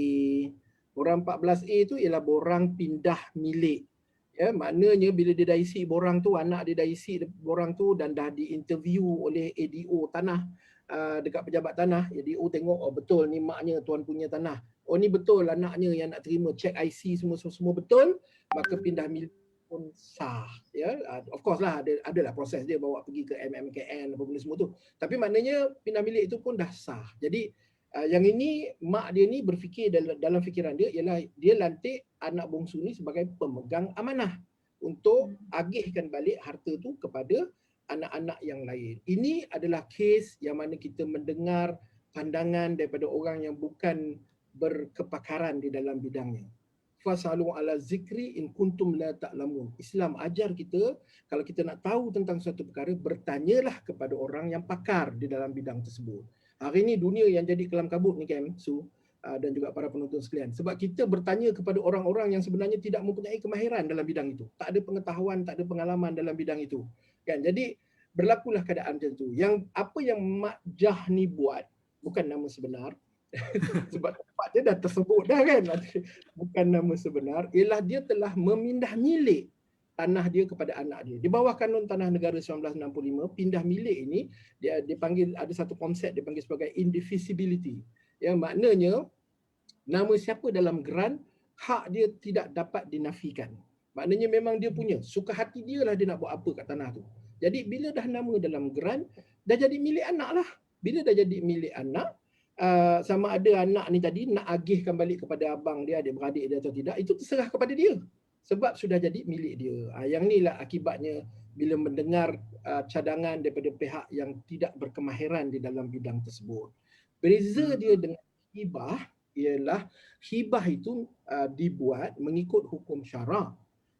Borang 14A tu ialah borang pindah milik. Ya, maknanya bila dia dah isi borang tu, anak dia dah isi borang tu dan dah diinterview oleh ADO tanah dekat pejabat tanah. ADO tengok, oh betul ni maknya tuan punya tanah. Oh ni betul anaknya yang nak terima cek IC semua betul, maka pindah milik pun sah, ya. Of course lah adalah proses dia bawa pergi ke MMKN apa benda semua tu, tapi maknanya pindah milik itu pun dah sah. Jadi yang ini mak dia ni berfikir dalam fikiran dia ialah dia lantik anak bongsu ni sebagai pemegang amanah untuk agihkan balik harta tu kepada anak-anak yang lain. Ini adalah kes yang mana kita mendengar pandangan daripada orang yang bukan berkepakaran di dalam bidangnya. Fasalu ala zikri in kuntum la ta'lamun. Islam ajar kita, kalau kita nak tahu tentang suatu perkara, bertanyalah kepada orang yang pakar di dalam bidang tersebut. Hari ini dunia yang jadi kelam kabut ni Kem, Su, dan juga para penonton sekalian. Sebab kita bertanya kepada orang-orang yang sebenarnya tidak mempunyai kemahiran dalam bidang itu. Tak ada pengetahuan, tak ada pengalaman dalam bidang itu. Kan? Jadi berlakulah keadaan macam tu. Yang apa yang Mak Jah ni buat, bukan nama sebenar, sebab tempat dia dah tersebut dah kan, bukan nama sebenar, ialah dia telah memindah milik tanah dia kepada anak dia. Di bawah Kanun Tanah Negara 1965, pindah milik ini dia dipanggil, ada satu konsep dipanggil sebagai indivisibility. Yang maknanya nama siapa dalam geran, hak dia tidak dapat dinafikan. Maknanya memang dia punya, suka hati dia lah dia nak buat apa kat tanah tu. Jadi bila dah nama dalam geran, dah jadi milik anak lah. Bila dah jadi milik anak, sama ada anak ni tadi nak agihkan balik kepada abang dia, adik-beradik dia atau tidak, itu terserah kepada dia. Sebab sudah jadi milik dia. Yang inilah akibatnya bila mendengar cadangan daripada pihak yang tidak berkemahiran di dalam bidang tersebut. Beza dia dengan hibah ialah hibah itu dibuat mengikut hukum syarak.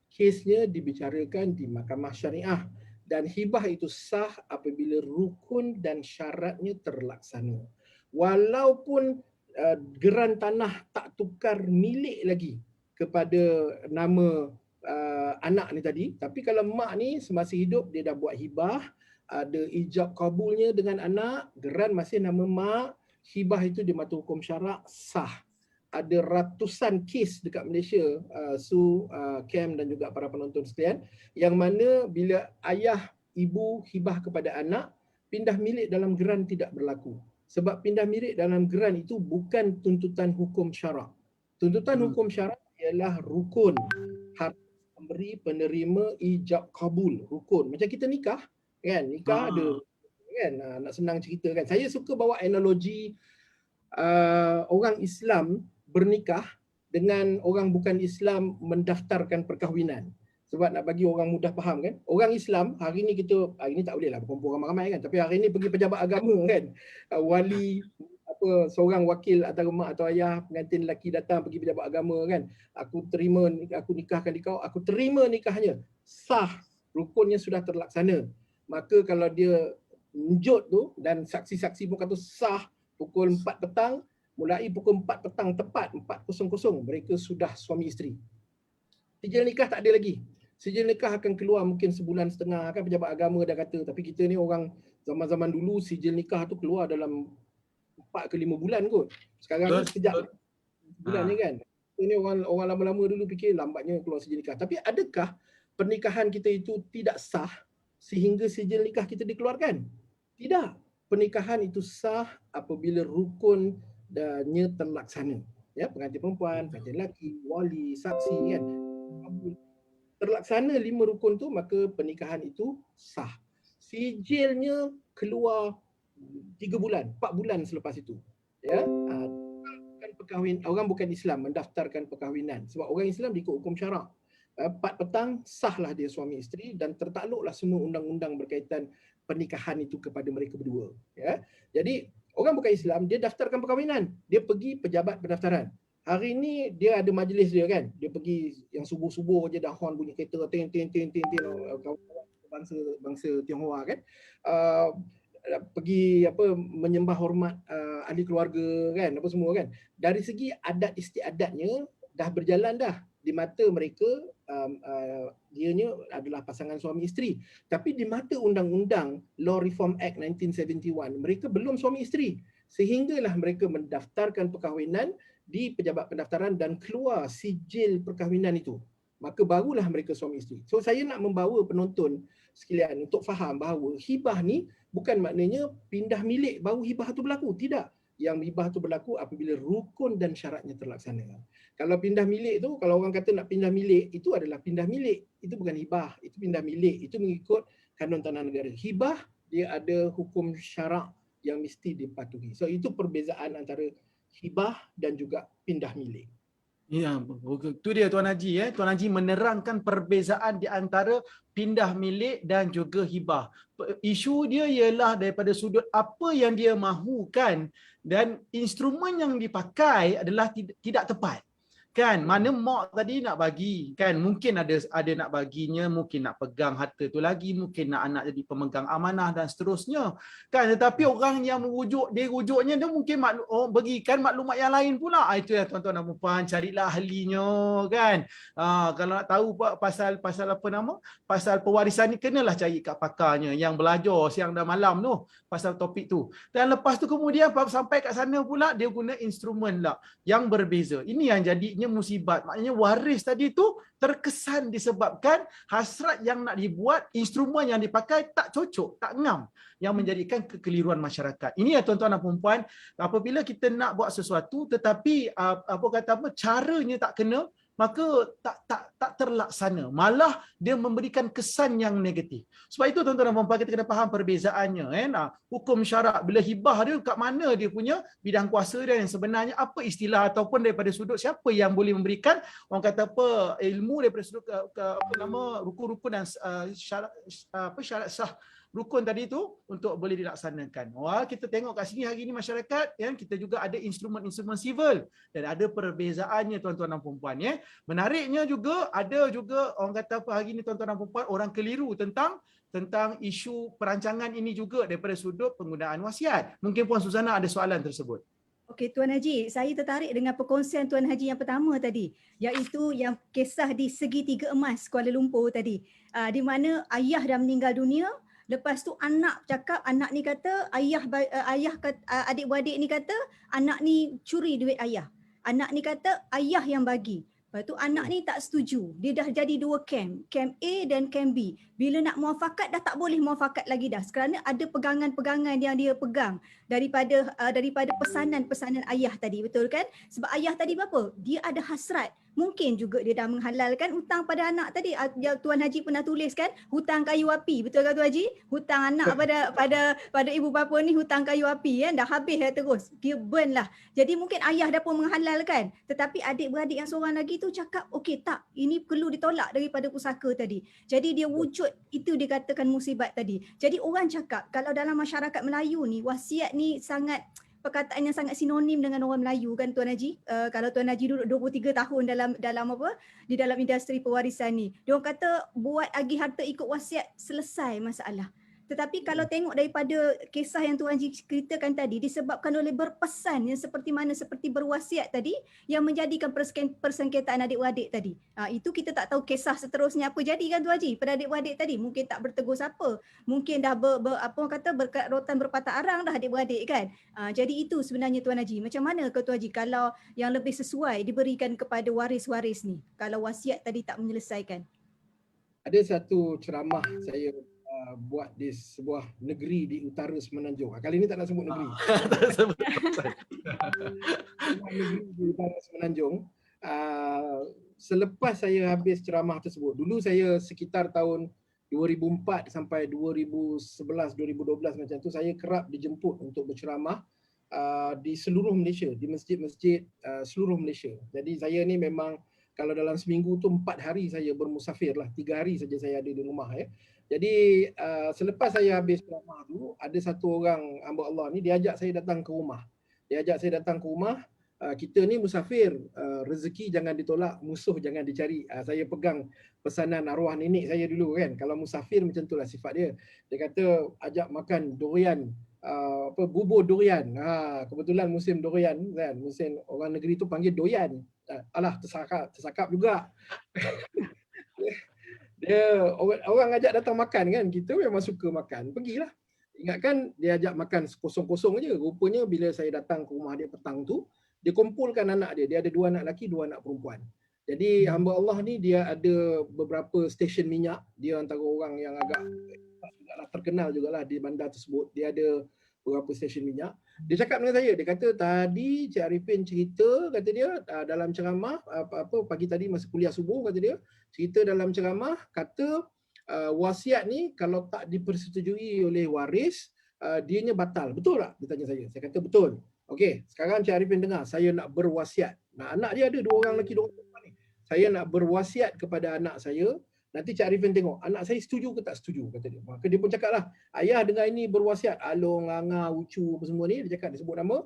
Kesnya dibicarakan di mahkamah syariah. Dan hibah itu sah apabila rukun dan syaratnya terlaksana. Walaupun geran tanah tak tukar milik lagi kepada nama anak ni tadi, tapi kalau mak ni semasa hidup dia dah buat hibah, ada ijab kabulnya dengan anak, geran masih nama mak, hibah itu di mata hukum syarak sah. Ada ratusan kes dekat Malaysia, Cam dan juga para penonton sekalian, yang mana bila ayah ibu hibah kepada anak, pindah milik dalam geran tidak berlaku. Sebab pindah milik dalam geran itu bukan tuntutan hukum syarak. Tuntutan hukum syarak ialah rukun. Harta pemberi penerima ijab kabul, rukun. Macam kita nikah, kan? Nikah ada, kan? Nak senang cerita kan. Saya suka bawa analogi orang Islam bernikah dengan orang bukan Islam mendaftarkan perkahwinan. Sebab nak bagi orang mudah faham kan. Orang Islam, hari ni tak boleh lah berkumpul ramai-ramai kan. Tapi hari ni pergi pejabat agama kan. Wali, seorang wakil antara mak atau ayah, pengantin lelaki datang pergi pejabat agama kan. Aku nikahkan kau, aku terima nikahnya. Sah, rukunnya sudah terlaksana. Maka kalau dia menjut tu dan saksi-saksi pun kata sah, pukul 4 petang, mulai pukul 4 petang tepat, 4:00, mereka sudah suami isteri. Sijil nikah tak ada lagi. Sijil nikah akan keluar mungkin sebulan setengah kan, pejabat agama dah kata. Tapi kita ni orang zaman-zaman dulu sijil nikah tu keluar dalam 4 ke 5 bulan kot. Sekarang ni sekejap bulan ni kan. Ini orang lama-lama dulu fikir lambatnya keluar sijil nikah. Tapi adakah pernikahan kita itu tidak sah sehingga sijil nikah kita dikeluarkan? Tidak. Pernikahan itu sah apabila rukun dannya terlaksana. ya, pengantin perempuan, pengantin lelaki, wali, saksi kan. Terlaksana 5 rukun tu, maka pernikahan itu sah. Sijilnya keluar 3 bulan, 4 bulan selepas itu. Ya, orang bukan Islam mendaftarkan perkahwinan sebab orang Islam ikut hukum syarak. 4 petang sahlah dia suami isteri dan tertakluklah semua undang-undang berkaitan pernikahan itu kepada mereka berdua. Ya, jadi orang bukan Islam dia daftarkan perkahwinan, dia pergi pejabat pendaftaran. Hari ni dia ada majlis dia kan, dia pergi yang subuh-subuh je dah horn bunyi kereta tin bangsa Tionghoa kan. Pergi menyembah hormat ahli keluarga kan, apa semua kan. Dari segi adat istiadatnya dah berjalan dah di mata mereka, dianya adalah pasangan suami isteri. Tapi di mata undang-undang Law Reform Act 1971 mereka belum suami isteri, sehinggalah mereka mendaftarkan perkahwinan di pejabat pendaftaran dan keluar sijil perkahwinan itu, maka barulah mereka suami isteri. So saya nak membawa penonton sekalian untuk faham bahawa hibah ni bukan maknanya pindah milik baru hibah tu berlaku. Tidak. Yang hibah tu berlaku apabila rukun dan syaratnya terlaksana. Kalau pindah milik tu, kalau orang kata nak pindah milik, itu adalah pindah milik. Itu bukan hibah, itu pindah milik. Itu mengikut kanun tanah negara. Hibah dia ada hukum syarak yang mesti dipatuhi. So itu perbezaan antara hibah dan juga pindah milik. Ya, itu dia Tuan Haji. Tuan Haji menerangkan perbezaan di antara pindah milik dan juga hibah. Isu dia ialah daripada sudut apa yang dia mahukan dan instrumen yang dipakai adalah tidak tepat. Kan, mana mak tadi nak bagi, kan, mungkin ada nak baginya, mungkin nak pegang harta tu lagi, mungkin nak anak jadi pemegang amanah dan seterusnya, kan. Tetapi orang yang rujuknya dia mungkin berikan maklumat yang lain pula. Itu ya tuan-tuan dan puan, carilah ahlinya, kan. Kalau nak tahu pasal pasal pewarisan ni, kenalah cari kat pakarnya yang belajar siang dan malam tu pasal topik tu. Dan lepas tu kemudian sampai kat sana pula dia guna instrumen lah yang berbeza. Ini yang jadinya musibat. Maknanya waris tadi tu terkesan disebabkan hasrat yang nak dibuat, instrumen yang dipakai tak cocok, tak ngam, yang menjadikan kekeliruan masyarakat. Ini ya tuan-tuan dan puan-puan, apabila kita nak buat sesuatu tetapi caranya tak kena, maka tak terlaksana, malah dia memberikan kesan yang negatif. Sebab itu tuan-tuan dan puan-puan, kita kena faham perbezaannya. Hukum syarak bila hibah dia kat mana dia punya bidang kuasa dia, yang sebenarnya apa istilah ataupun daripada sudut siapa yang boleh memberikan, orang kata ilmu daripada sudut rukun-rukun dan syarat sah rukun tadi tu untuk boleh dilaksanakan. Wah, kita tengok kat sini hari ini masyarakat, kita juga ada instrumen-instrumen civil dan ada perbezaannya tuan-tuan dan puan-puan. Menariknya juga ada juga orang kata hari ini tuan-tuan dan puan-puan, orang keliru tentang isu perancangan ini juga daripada sudut penggunaan wasiat. Mungkin Puan Suzana ada soalan tersebut. Okey Tuan Haji, saya tertarik dengan perkongsian Tuan Haji yang pertama tadi, iaitu yang kisah di Segitiga Emas Kuala Lumpur tadi, di mana ayah dah meninggal dunia. Lepas tu anak ni kata adik-beradik ni kata anak ni curi duit ayah. Anak ni kata ayah yang bagi. Lepas tu anak ni tak setuju. Dia dah jadi 2 camp A dan camp B. Bila nak muafakat dah tak boleh muafakat lagi dah. Kerana ada pegangan-pegangan yang dia pegang daripada pesanan ayah tadi, betul kan? Sebab ayah tadi apa? Dia ada hasrat. Mungkin juga dia dah menghalalkan hutang pada anak tadi. Tuan Haji pernah tulis kan, hutang kayu api. Betul kan Tuan Haji? Hutang anak pada ibu bapa ni hutang kayu api kan, dah habis dah terus. Dia burn lah. Jadi mungkin ayah dah pun menghalalkan. Tetapi adik-beradik yang seorang lagi tu cakap, okey tak, ini perlu ditolak daripada pusaka tadi. Jadi dia wujud, itu dikatakan musibat tadi. Jadi orang cakap kalau dalam masyarakat Melayu ni, wasiat ni sangat, perkataan yang sangat sinonim dengan orang Melayu kan Tuan Haji. Kalau Tuan Haji duduk 23 tahun di dalam industri pewarisan ni, dia orang kata buat agih harta ikut wasiat, selesai masalah. Tetapi kalau tengok daripada kisah yang Tuan Haji ceritakan tadi, disebabkan oleh berpesan yang seperti berwasiat tadi, yang menjadikan persengketaan adik-beradik tadi. Itu kita tak tahu kisah seterusnya apa jadi kan Tuan Haji pada adik-beradik tadi. Mungkin tak bertegur siapa. Mungkin dah berkaitan berpatah arang dah adik-beradik kan. Jadi itu sebenarnya Tuan Haji. Macam mana ke Tuan Haji kalau yang lebih sesuai diberikan kepada waris-waris ni kalau wasiat tadi tak menyelesaikan? Ada satu ceramah saya buat di sebuah negeri di utara Semenanjung. Kali ini tak nak sebut negeri. Sebuah negeri di utara Semenanjung. Selepas saya habis ceramah tersebut, dulu saya sekitar tahun 2004 sampai 2011, 2012 macam tu, saya kerap dijemput untuk berceramah di seluruh Malaysia, di masjid-masjid seluruh Malaysia. Jadi saya ni memang kalau dalam seminggu tu 4 hari saya bermusafir lah, 3 hari saja saya ada di rumah ya. Jadi selepas saya habis ceramah tu, ada satu orang hamba Allah ni dia ajak saya datang ke rumah. Kita ni musafir, rezeki jangan ditolak, musuh jangan dicari. Saya pegang pesanan arwah nenek saya dulu kan. Kalau musafir macam itulah sifat dia. Dia kata ajak makan durian, bubur durian. Kebetulan musim durian kan. Musim orang negeri tu panggil doyan. Alah tersakap juga. Dia orang ajak datang makan kan. Kita memang suka makan. Pergilah. Ingatkan dia ajak makan kosong-kosong je. Rupanya bila saya datang ke rumah dia petang tu, dia kumpulkan anak dia. Dia ada 2 anak lelaki, 2 anak perempuan. Jadi hamba Allah ni dia ada beberapa stesen minyak. Dia antara orang yang agak terkenal jugalah di bandar tersebut. Dia ada beberapa stesen minyak. Dia cakap dengan saya, dia kata tadi Cik Arifin cerita, kata dia dalam ceramah pagi tadi masa kuliah subuh, kata dia cerita dalam ceramah, kata wasiat ni kalau tak dipersetujui oleh waris, dianya batal. Betul tak? Dia tanya saya. Saya kata betul. Okey, sekarang Cik Arifin dengar, saya nak berwasiat. Nah, anak dia ada 2 orang lelaki, 2 orang perempuan ni. Saya nak berwasiat kepada anak saya. Nanti Cik Arifin tengok, anak saya setuju ke tak setuju, kata dia. Maka dia pun cakap lah, ayah dengar ini berwasiat, Along, Anga, Ucu, apa semua ni, dia cakap, dia sebut nama.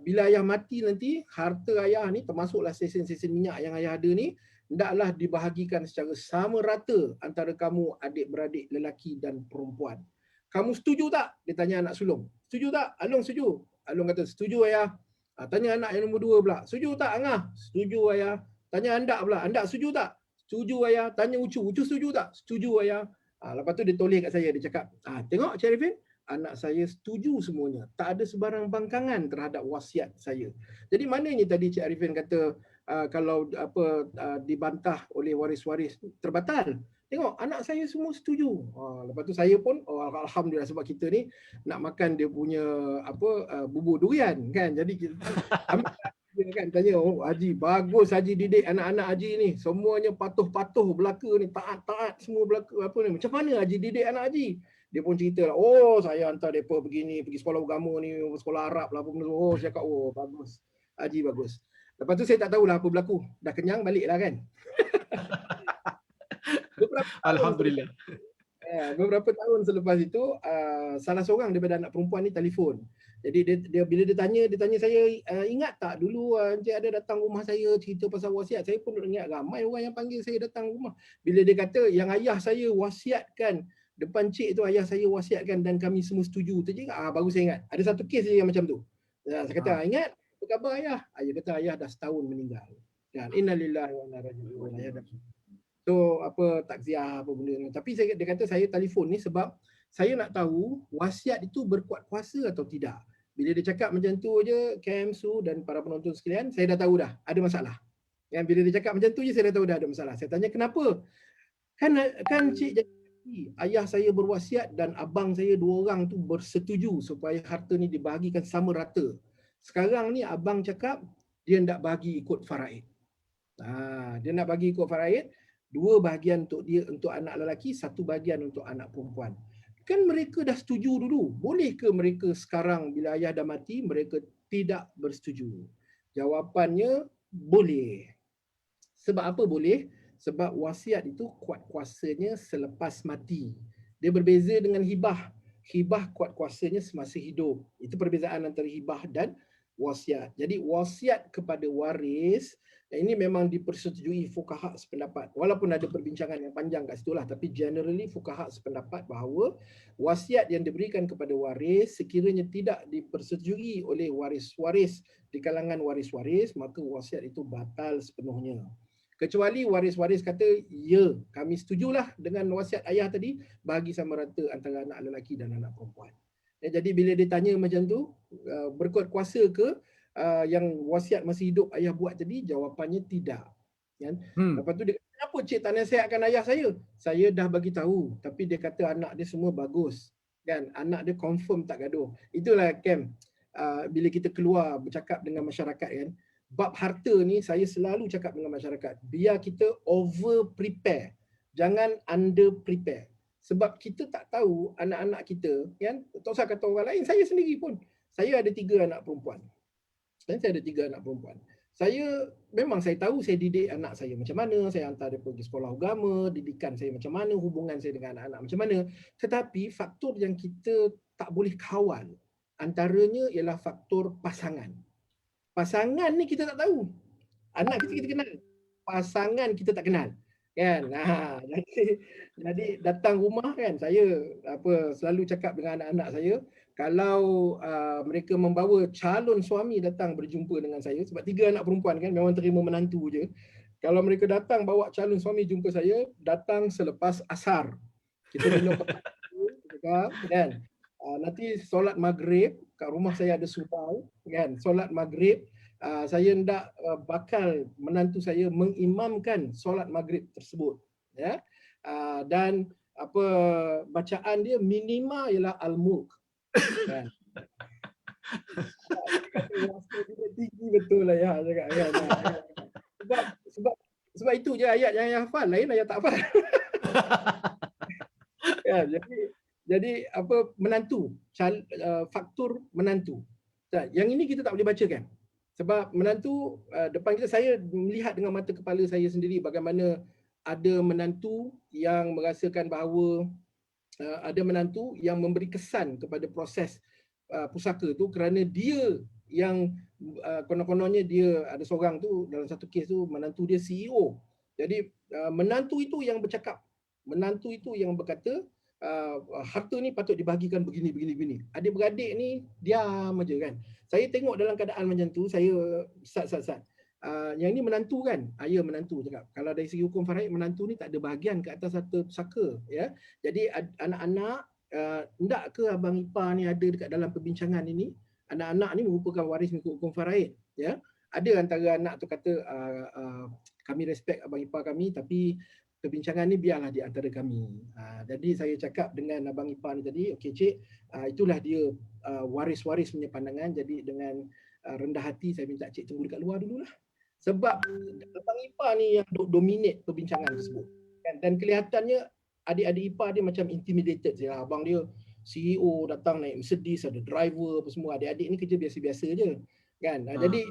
Bila ayah mati nanti, harta ayah ni, termasuklah stesen-stesen minyak yang ayah ada ni, hendaklah dibahagikan secara sama rata antara kamu adik-beradik lelaki dan perempuan. Kamu setuju tak? Dia tanya anak sulung. Setuju tak? Along setuju. Along kata, setuju ayah. Tanya anak yang nombor 2 pula. Setuju tak Angah? Setuju ayah. Tanya Andak pula. Andak setuju tak? Setuju ayah. Tanya Ucu. Ucu setuju tak? Setuju ayah. Lepas tu dia toleh kat saya. Dia cakap, tengok Cik Arifin, anak saya setuju semuanya. Tak ada sebarang bangkangan terhadap wasiat saya. Jadi maknanya tadi Cik Arifin kata, kalau dibantah oleh waris-waris terbatal. Tengok anak saya semua setuju. Lepas tu saya pun alhamdulillah, sebab kita ni nak makan dia punya bubur durian kan. Jadi kita ambil kan, tanya, Haji bagus Haji didik anak-anak Haji ni. Semuanya patuh-patuh belaka ni, taat-taat semua belaka ni. Macam mana Haji didik anak Haji? Dia pun cerita lah, saya hantar mereka pergi sekolah agama ni, sekolah Arab lah apa benda. Saya cakap, bagus. Haji bagus. Lepas tu saya tak tahulah apa berlaku. Dah kenyang baliklah kan. Alhamdulillah. Beberapa tahun selepas itu, salah seorang daripada anak perempuan ni telefon. Jadi dia bila dia tanya saya, ingat tak dulu Encik ada datang rumah saya cerita pasal wasiat. Saya pun ingat ramai orang yang panggil saya datang rumah. Bila dia kata yang ayah saya wasiatkan depan cik tu, ayah saya wasiatkan dan kami semua setuju. Tu je, baru saya ingat. Ada satu kes yang macam tu. Saya kata, ingat apa khabar ayah? Ayah kata ayah dah setahun meninggal. Dan innalillahi wa inna ilaihi raji'un. So takziah apa benda ni. Tapi dia kata saya telefon ni sebab saya nak tahu wasiat itu berkuat kuasa atau tidak. Bila dia cakap macam tu je, Cam, Su dan para penonton sekalian, saya dah tahu dah ada masalah. Yang bila dia cakap macam tu je, saya dah tahu dah ada masalah. Saya tanya kenapa? Kan cik jadi ayah saya berwasiat dan abang saya 2 orang tu bersetuju supaya harta ni dibahagikan sama rata. Sekarang ni abang cakap dia nak bagi ikut faraid. Dia nak bagi ikut faraid. 2 bahagian untuk dia, untuk anak lelaki, 1 bahagian untuk anak perempuan. Kan mereka dah setuju dulu. Boleh ke mereka sekarang bila ayah dah mati, mereka tidak bersetuju? Jawapannya, boleh. Sebab apa boleh? Sebab wasiat itu kuat kuasanya selepas mati. Dia berbeza dengan hibah. Hibah kuat kuasanya semasa hidup. Itu perbezaan antara hibah dan wasiat. Jadi wasiat kepada waris, ini memang dipersetujui fuqaha sependapat. Walaupun ada perbincangan yang panjang kat situlah, tapi generally fuqaha sependapat bahawa wasiat yang diberikan kepada waris sekiranya tidak dipersetujui oleh waris-waris di kalangan waris-waris, maka wasiat itu batal sepenuhnya. Kecuali waris-waris kata, ya, kami setujulah dengan wasiat ayah tadi, bagi sama rata antara anak lelaki dan anak perempuan. Jadi bila dia tanya macam tu, berkuat kuasa ke yang wasiat masih hidup ayah buat tadi? Jawapannya tidak. Lepas tu dia kata, kenapa cik tak nasihatkan ayah saya? Saya dah bagi tahu, tapi dia kata anak dia semua bagus. Kan? Anak dia confirm tak gaduh. Itulah Kem, bila kita keluar bercakap dengan masyarakat kan, bab harta ni saya selalu cakap dengan masyarakat, biar kita over prepare. Jangan under prepare. Sebab kita tak tahu anak-anak kita, kan? Tak usah kata orang lain, saya sendiri pun. Saya ada 3 anak perempuan. Saya ada 3 anak perempuan. Memang saya tahu saya didik anak saya macam mana, saya hantar dia pergi sekolah agama, didikan saya macam mana, hubungan saya dengan anak-anak macam mana. Tetapi faktor yang kita tak boleh kawal antaranya ialah faktor pasangan. Pasangan ni kita tak tahu. Anak kita kenal. Pasangan kita tak kenal. Kan? Jadi datang rumah kan, saya selalu cakap dengan anak-anak saya, kalau mereka membawa calon suami datang berjumpa dengan saya, sebab 3 anak perempuan kan, memang terima menantu je. Kalau mereka datang bawa calon suami jumpa saya, datang selepas asar. Kita minum kan. Nanti solat maghrib, kat rumah saya ada surau kan, solat maghrib, saya hendak bakal menantu saya mengimamkan solat maghrib tersebut, ya. Dan bacaan dia minima ialah al-mulk. Kan? Tinggi betul lah ya cakap kan. Sebab itu je ayat yang saya hafal, lain ayat tak hafal. Ya, jadi menantu, faktor menantu. Yang ini kita tak boleh baca kan. Sebab menantu depan kita, saya melihat dengan mata kepala saya sendiri bagaimana ada menantu yang merasakan bahawa ada menantu yang memberi kesan kepada proses pusaka tu kerana dia yang konon-kononnya dia ada seorang tu, dalam satu kes tu menantu dia CEO. Jadi menantu itu yang bercakap, menantu itu yang berkata harta ni patut dibahagikan begini. Adik-beradik ni diam aja kan. Saya tengok dalam keadaan macam tu, saya sat. Yang ni menantu kan, ayah menantu cakap. Kalau dari segi hukum faraid, menantu ni tak ada bahagian ke atas harta pusaka, ya. Jadi anak-anak, hendak ke abang ipar ni ada dekat dalam perbincangan ini? Anak-anak ni merupakan waris mengikut hukum faraid, ya. Ada antara anak tu kata kami respect abang ipar kami, tapi perbincangan ni biarlah di antara kami. Jadi saya cakap dengan abang ipar ni tadi, okey cik, itulah dia waris-waris punya pandangan. Jadi dengan rendah hati saya minta cik tunggu dekat luar dululah. Sebab abang ipar ni yang dominate perbincangan tersebut. Dan kelihatannya adik-adik ipar dia macam intimidated je. Abang dia CEO datang naik Mercedes, ada driver apa semua. Adik-adik ni kerja biasa-biasa je. Kan? Jadi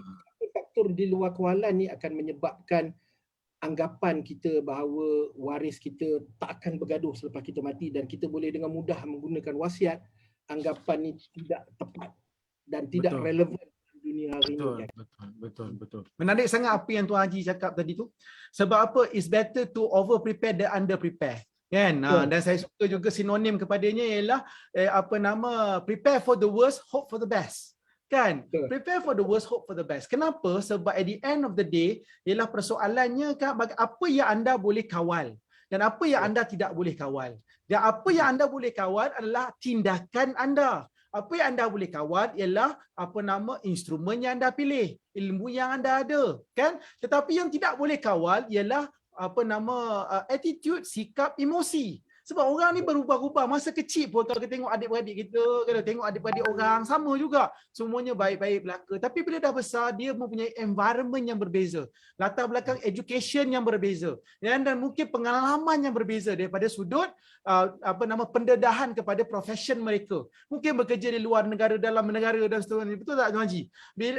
faktor di luar kawalan ni akan menyebabkan anggapan kita bahawa waris kita tak akan bergaduh selepas kita mati dan kita boleh dengan mudah menggunakan wasiat. Anggapan ni tidak tepat dan tidak relevan dunia hari ini. Betul. Menarik sangat apa yang Tuan Haji cakap tadi tu. Sebab apa? It's better to over prepare than under prepare. Kan? Dan saya suka juga sinonim kepadanya ialah prepare for the worst, hope for the best. Kan? Prepare for the worst, hope for the best. Kenapa? Sebab at the end of the day ialah persoalannya kan, apa yang anda boleh kawal dan apa yang anda tidak boleh kawal. Dan apa yang anda boleh kawal adalah tindakan anda. Apa yang anda boleh kawal ialah instrumen yang anda pilih, ilmu yang anda ada, kan? Tetapi yang tidak boleh kawal ialah attitude, sikap, emosi. Sebab orang ni berubah-ubah masa kecil pun. Kalau kita tengok adik-beradik kita, kalau tengok adik-beradik orang sama juga, semuanya baik-baik belaka. Tapi bila dah besar, dia mempunyai environment yang berbeza, latar belakang education yang berbeza, dan mungkin pengalaman yang berbeza daripada sudut pendedahan kepada profession mereka. Mungkin bekerja di luar negara, dalam negara dan seterusnya. Betul tak Tuan Haji?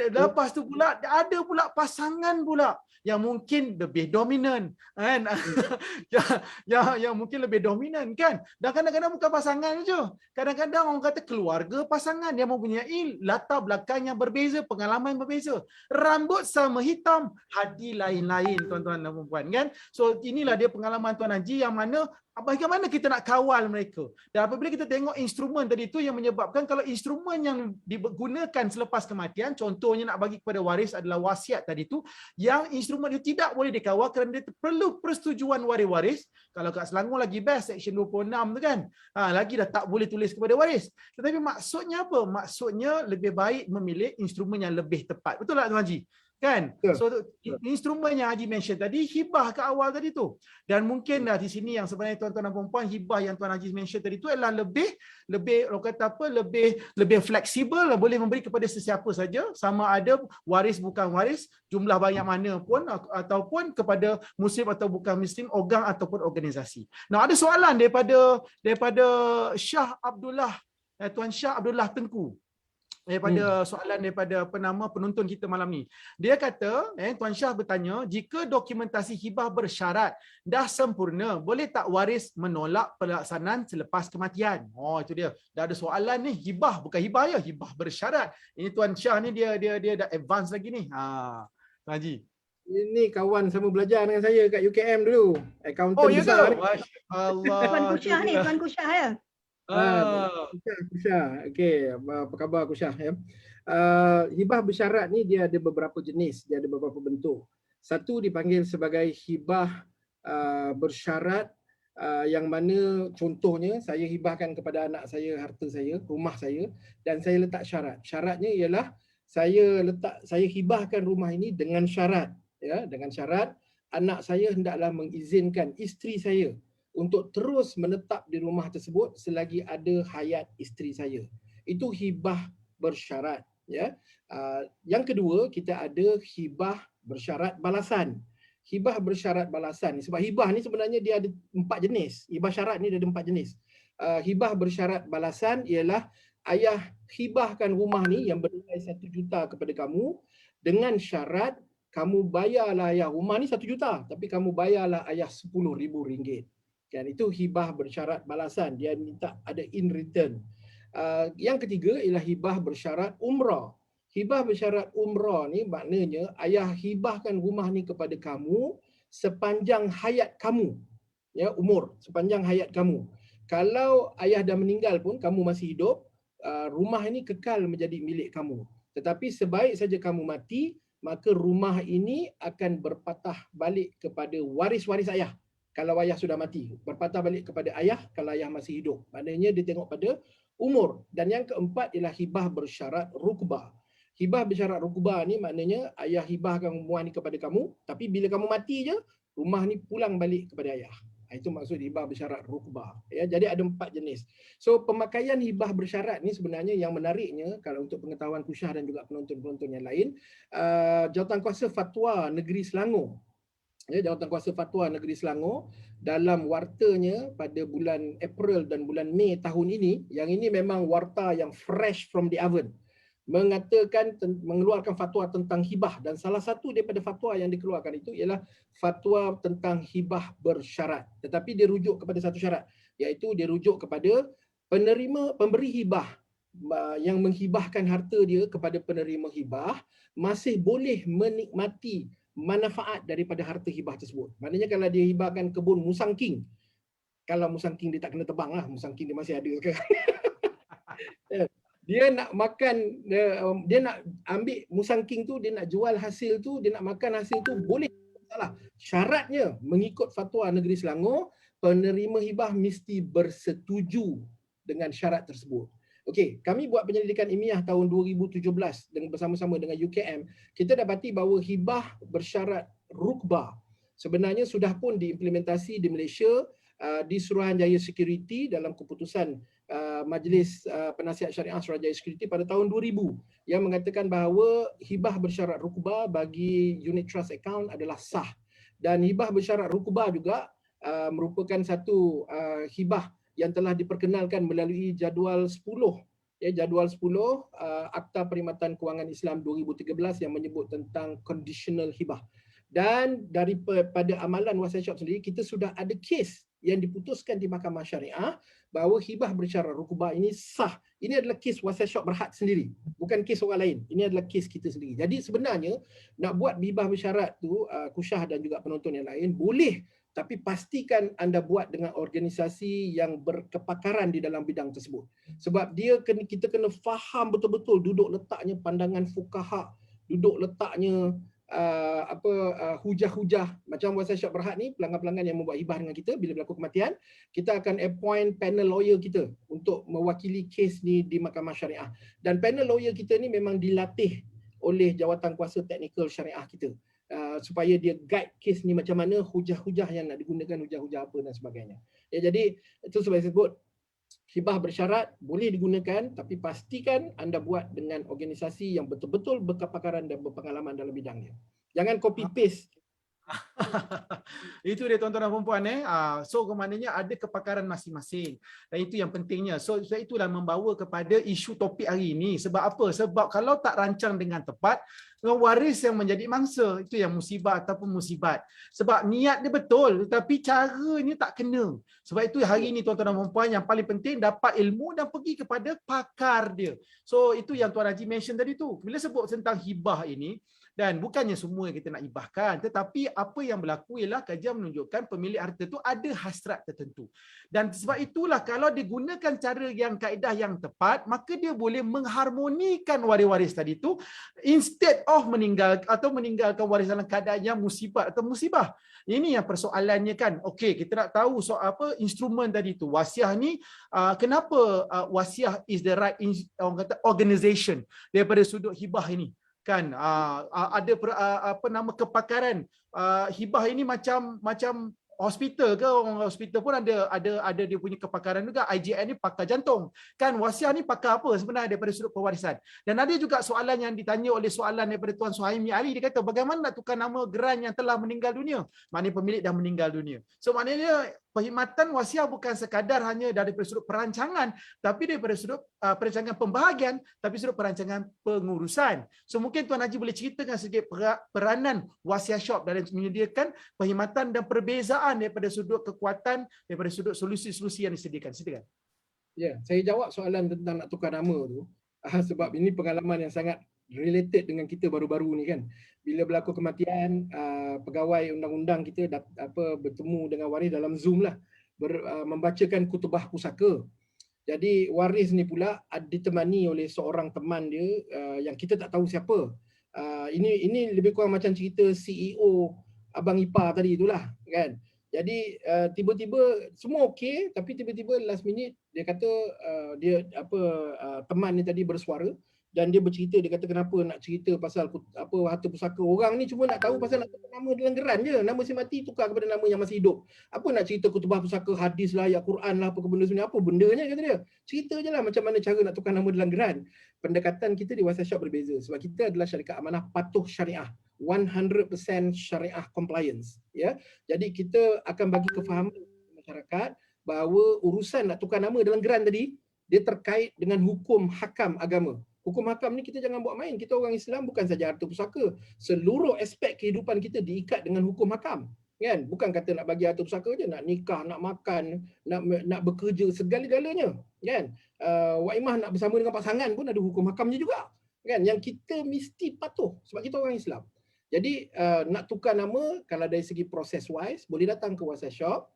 Lepas tu pula ada pula pasangan pula yang mungkin lebih dominan, kan? yang mungkin lebih dominan, kan? Dan kadang-kadang bukan pasangan saja. Kadang-kadang orang kata keluarga pasangan yang mempunyai latar belakang yang berbeza, pengalaman yang berbeza. Rambut sama hitam, hati lain-lain, tuan-tuan dan puan-puan, kan? So inilah dia pengalaman Tuan Haji yang mana bagaimana kita nak kawal mereka. Dan apabila kita tengok instrumen tadi tu yang menyebabkan kalau instrumen yang digunakan selepas kematian, contohnya nak bagi kepada waris adalah wasiat tadi tu, yang instrumen itu tidak boleh dikawal kerana dia perlu persetujuan waris-waris. Kalau kat Selangor lagi best section 26 tu kan. Lagi dah tak boleh tulis kepada waris. Tetapi maksudnya apa? Maksudnya lebih baik memilih instrumen yang lebih tepat. Betul tak Tuan Haji? Kan? Betul. So instrumen yang Haji mention tadi hibah ke awal tadi tu. Dan mungkin di sini yang sebenarnya tuan-tuan dan puan-puan, hibah yang Tuan Haji mention tadi tu adalah lebih orang kata apa, lebih fleksibel, boleh memberi kepada sesiapa saja, sama ada waris bukan waris, jumlah banyak mana pun, ataupun kepada muslim atau bukan muslim, organ ataupun organisasi. Nah, ada soalan daripada Syah Abdullah, Tuan Syah Abdullah Tengku. Daripada soalan daripada penonton kita malam ni. Dia kata, Tuan Syah bertanya, jika dokumentasi hibah bersyarat dah sempurna, boleh tak waris menolak pelaksanaan selepas kematian? Oh, itu dia. Dah ada soalan ni, hibah bukan hibah ya, hibah bersyarat. Ini Tuan Syah ni dia dah advance lagi ni. Tuan Haji. Ini kawan sama belajar dengan saya kat UKM dulu. Accountant Oh, ya besar ke? ni. Masya-Allah. Tuan Kusyah ni, Tuan Kusyah ya. Kusyah. Okey, apa khabar Kusyah ya? Hibah bersyarat ni dia ada beberapa jenis, dia ada beberapa bentuk. Satu dipanggil sebagai hibah bersyarat, yang mana contohnya saya hibahkan kepada anak saya harta saya, rumah saya, dan saya letak syarat. Syaratnya ialah saya hibahkan rumah ini dengan syarat, ya, dengan syarat anak saya hendaklah mengizinkan isteri saya untuk terus menetap di rumah tersebut selagi ada hayat isteri saya. Itu hibah bersyarat, ya. Yang kedua, kita ada hibah bersyarat balasan. Hibah bersyarat balasan ni, sebab hibah ni sebenarnya dia ada 4 jenis. Hibah syarat ni dia ada 4 jenis. Hibah bersyarat balasan ialah ayah hibahkan rumah ni yang bernilai 1 juta kepada kamu dengan syarat kamu bayarlah ayah rumah ni 1 juta, tapi kamu bayarlah ayah RM10,000. Kan, itu hibah bersyarat balasan, dia minta ada in return. Yang ketiga ialah hibah bersyarat umrah. Hibah bersyarat umrah ni maknanya ayah hibahkan rumah ni kepada kamu sepanjang hayat kamu, ya, umur, sepanjang hayat kamu. Kalau ayah dah meninggal pun kamu masih hidup, rumah ini kekal menjadi milik kamu. Tetapi sebaik saja kamu mati, maka rumah ini akan berpatah balik kepada waris-waris ayah. Kalau ayah sudah mati, berpatah balik kepada ayah kalau ayah masih hidup. Maknanya dia tengok pada umur. Dan yang keempat ialah hibah bersyarat rukbah. Hibah bersyarat rukbah ni maknanya ayah hibahkan rumah ni kepada kamu, tapi bila kamu mati je, rumah ni pulang balik kepada ayah. Itu maksud hibah bersyarat rukbah. Ya, jadi ada 4 jenis. So pemakaian hibah bersyarat ni sebenarnya yang menariknya, kalau untuk pengetahuan Kusyah dan juga penonton-penonton yang lain, Jawatankuasa Fatwa Negeri Selangor, ya, Jawatankuasa Fatwa Negeri Selangor dalam wartanya pada bulan April dan bulan Mei tahun ini, yang ini memang warta yang fresh from the oven, mengeluarkan fatwa tentang hibah, dan salah satu daripada fatwa yang dikeluarkan itu ialah fatwa tentang hibah bersyarat. Tetapi dia rujuk kepada satu syarat, iaitu dia rujuk kepada pemberi hibah yang menghibahkan harta dia kepada penerima hibah masih boleh menikmati manfaat daripada harta hibah tersebut. Maknanya kalau dia hibahkan kebun musang king, kalau musang king dia tak kena tebang lah, musang king dia masih ada sekarang. Dia nak makan, dia nak ambil musang king tu, dia nak jual hasil tu, dia nak makan hasil tu, boleh, salah. Syaratnya mengikut fatwa Negeri Selangor, penerima hibah mesti bersetuju dengan syarat tersebut. Okey, kami buat penyelidikan ilmiah tahun 2017 dengan bersama-sama dengan UKM, kita dapati bahawa hibah bersyarat rukbah sebenarnya sudah pun diimplementasi di Malaysia, di Suruhanjaya Security dalam keputusan Majlis Penasihat Syariah Suruhanjaya Security pada tahun 2000 yang mengatakan bahawa hibah bersyarat rukbah bagi unit trust account adalah sah, dan hibah bersyarat rukbah juga merupakan satu hibah yang telah diperkenalkan melalui jadual 10, ya, jadual 10 Akta Perkhidmatan Kewangan Islam 2013 yang menyebut tentang conditional hibah. Dan daripada amalan WhatsApp Shop sendiri, kita sudah ada kes yang diputuskan di Mahkamah Syariah bahawa hibah bersyarat rukbah ini sah. Ini adalah kes WhatsApp Shop Berhad sendiri, bukan kes orang lain. Ini adalah kes kita sendiri. Jadi sebenarnya nak buat hibah bersyarat tu, Kusyah dan juga penonton yang lain boleh, tapi pastikan anda buat dengan organisasi yang berkepakaran di dalam bidang tersebut. Sebab kita kena faham betul-betul duduk letaknya pandangan fuqaha, duduk letaknya hujah-hujah. Macam WhatsApp Shop Berhad ni, pelanggan-pelanggan yang membuat hibah dengan kita, bila berlaku kematian, kita akan appoint panel lawyer kita untuk mewakili kes ni di Mahkamah Syariah. Dan panel lawyer kita ni memang dilatih oleh jawatan kuasa teknikal syariah kita. Supaya dia guide kes ni macam mana, hujah-hujah yang nak digunakan, hujah-hujah apa dan sebagainya. Ya, jadi itu sebab saya sebut hibah bersyarat boleh digunakan, tapi pastikan anda buat dengan organisasi yang betul-betul berkepakaran dan berpengalaman dalam bidangnya. Jangan copy paste. Itu dia tuan-tuan dan puan-puan so maknanya ada kepakaran masing-masing dan itu yang pentingnya. So sebab itulah membawa kepada isu topik hari ini. Sebab apa? Sebab kalau tak rancang dengan tepat, waris yang menjadi mangsa, itu yang musibah ataupun musibat. Sebab niat dia betul tetapi caranya tak kena. Sebab itu hari ini tuan-tuan dan puan-puan yang paling penting dapat ilmu dan pergi kepada pakar dia. So itu yang Tuan Haji mention tadi tu. Bila sebut tentang hibah ini, dan bukannya semua yang kita nak hibahkan, tetapi apa yang berlaku ialah kajian menunjukkan pemilik harta tu ada hasrat tertentu. Dan sebab itulah kalau digunakan cara yang kaedah yang tepat, maka dia boleh mengharmonikan waris-waris tadi tu instead of meninggalkan waris dalam keadaan yang musibat atau musibah. Ini yang persoalannya kan. Okey, kita nak tahu soal apa instrumen tadi tu. Wasiah ni kenapa wasiah is the right organization daripada sudut hibah ini? Kan ada kepakaran hibah ini macam hospital ke, orang hospital pun ada dia punya kepakaran juga. IJN ni pakar jantung kan, wasiah ni pakar apa sebenarnya daripada sudut pewarisan. Dan ada juga soalan yang ditanya oleh soalan daripada Tuan Suhaimi Ali, dia kata bagaimana nak tukar nama geran yang telah meninggal dunia, maknanya pemilik dah meninggal dunia. So maknanya perkhidmatan wasiah bukan sekadar hanya daripada sudut perancangan, tapi daripada sudut perancangan pembahagian, tapi sudut perancangan pengurusan. So mungkin Tuan Haji boleh ceritakan sedikit peranan wasiah shop dalam menyediakan perkhidmatan dan perbezaan daripada sudut kekuatan, daripada sudut solusi-solusi yang disediakan. Silakan. Ya, saya jawab soalan tentang nak tukar nama tu sebab ini pengalaman yang sangat related dengan kita baru-baru ni kan. Bila berlaku kematian, pegawai undang-undang kita bertemu dengan waris dalam Zoom lah, membacakan kutubah pusaka. Jadi waris ni pula ditemani oleh seorang teman dia yang kita tak tahu siapa. Ini lebih kurang macam cerita CEO Abang Ipar tadi itulah kan. Jadi tiba-tiba semua okey, tapi tiba-tiba last minute dia kata teman ni tadi bersuara dan dia bercerita, dia kata kenapa nak cerita pasal harta pusaka. Orang ni cuma nak tahu pasal nak tukar nama dalam geran je. Nama si mati tukar kepada nama yang masih hidup. Apa nak cerita kutubah pusaka, hadis lah, ayat Quran lah, apa benda sebenarnya, apa bendanya kata dia. Cerita je lah macam mana cara nak tukar nama dalam geran. Pendekatan kita di Wasiah Shop berbeza sebab kita adalah syarikat amanah patuh syariah. 100% syariah compliance. Ya. Jadi kita akan bagi kefahaman masyarakat bahawa urusan nak tukar nama dalam geran tadi, dia terkait dengan hukum hakam agama. Hukum hakam ni kita jangan buat main. Kita orang Islam bukan saja harta pusaka. Seluruh aspek kehidupan kita diikat dengan hukum hakam. Kan? Bukan kata nak bagi harta pusaka je, nak nikah, nak makan, nak bekerja, segala-galanya. Kan? Waimah nak bersama dengan pasangan pun ada hukum hakamnya juga. Kan? Yang kita mesti patuh sebab kita orang Islam. Jadi nak tukar nama, kalau dari segi proses wise, boleh datang ke Wasiah Shop,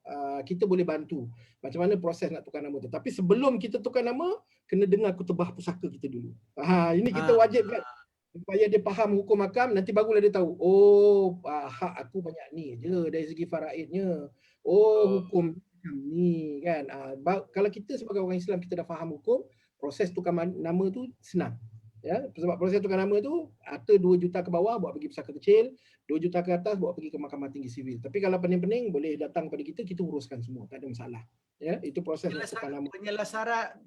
kita boleh bantu macam mana proses nak tukar nama tu. Tapi sebelum kita tukar nama, kena dengar kutubah pusaka kita dulu. Ini kita wajib kan, supaya dia faham hukum hakam, nanti barulah dia tahu, oh hak aku banyak ni je dari segi faraidnya. Oh hukum ni kan. Kalau kita sebagai orang Islam, kita dah faham hukum, proses tukar nama tu senang. Ya, sebab proses tukar nama tu harta 2 juta ke bawah bawa pergi pusaka kecil, 2 juta ke atas bawa pergi ke Mahkamah Tinggi Sivil. Tapi kalau pening-pening boleh datang pada kita uruskan semua, tak ada masalah. Ya, itu proses tukar nama.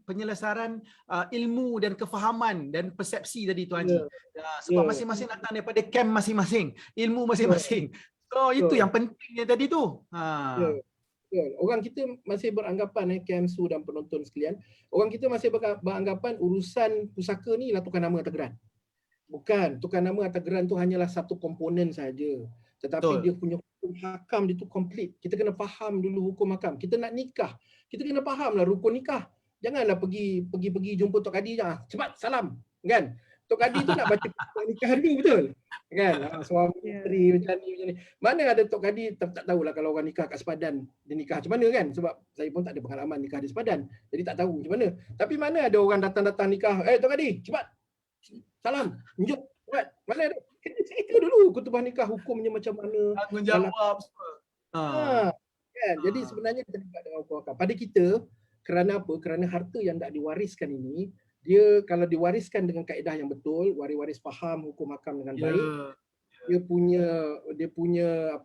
Penyelesaian ilmu dan kefahaman dan persepsi tadi Tuan Haji. Sebab masing-masing datang daripada camp masing-masing, ilmu masing-masing. So itu yang pentingnya tadi tu. Orang kita masih beranggapan KMSU dan penonton sekalian, orang kita masih beranggapan urusan pusaka ni ialah tukar nama atau geran. Bukan, tukar nama atau geran tu hanyalah satu komponen saja. Tetapi dia punya hukum hakam dia tu komplit. Kita kena faham dulu hukum hakam. Kita nak nikah, kita kena fahamlah rukun nikah. Janganlah pergi jumpa Tok Kadi je. Cepat salam, kan? Tok Kadi tu nak baca nikah dulu, betul? Kan? Suami isteri macam ni. Mana ada Tok Kadi tak tahulah kalau orang nikah kat sepadan, dia nikah macam mana kan? Sebab saya pun tak ada pengalaman nikah di sepadan. Jadi tak tahu macam mana. Tapi mana ada orang datang nikah, Tok Kadi, cepat. Salam, jom. Cepat. Mana ada? Kena cerita dulu kutubah nikah hukumnya macam mana. Tanggungjawab semua. Kan? Jadi sebenarnya kita dekat dengan hukum hakam. Pada kita, kerana apa? Kerana harta yang tak diwariskan ini dia kalau diwariskan dengan kaedah yang betul, waris-waris faham hukum hakam dengan baik, dia punya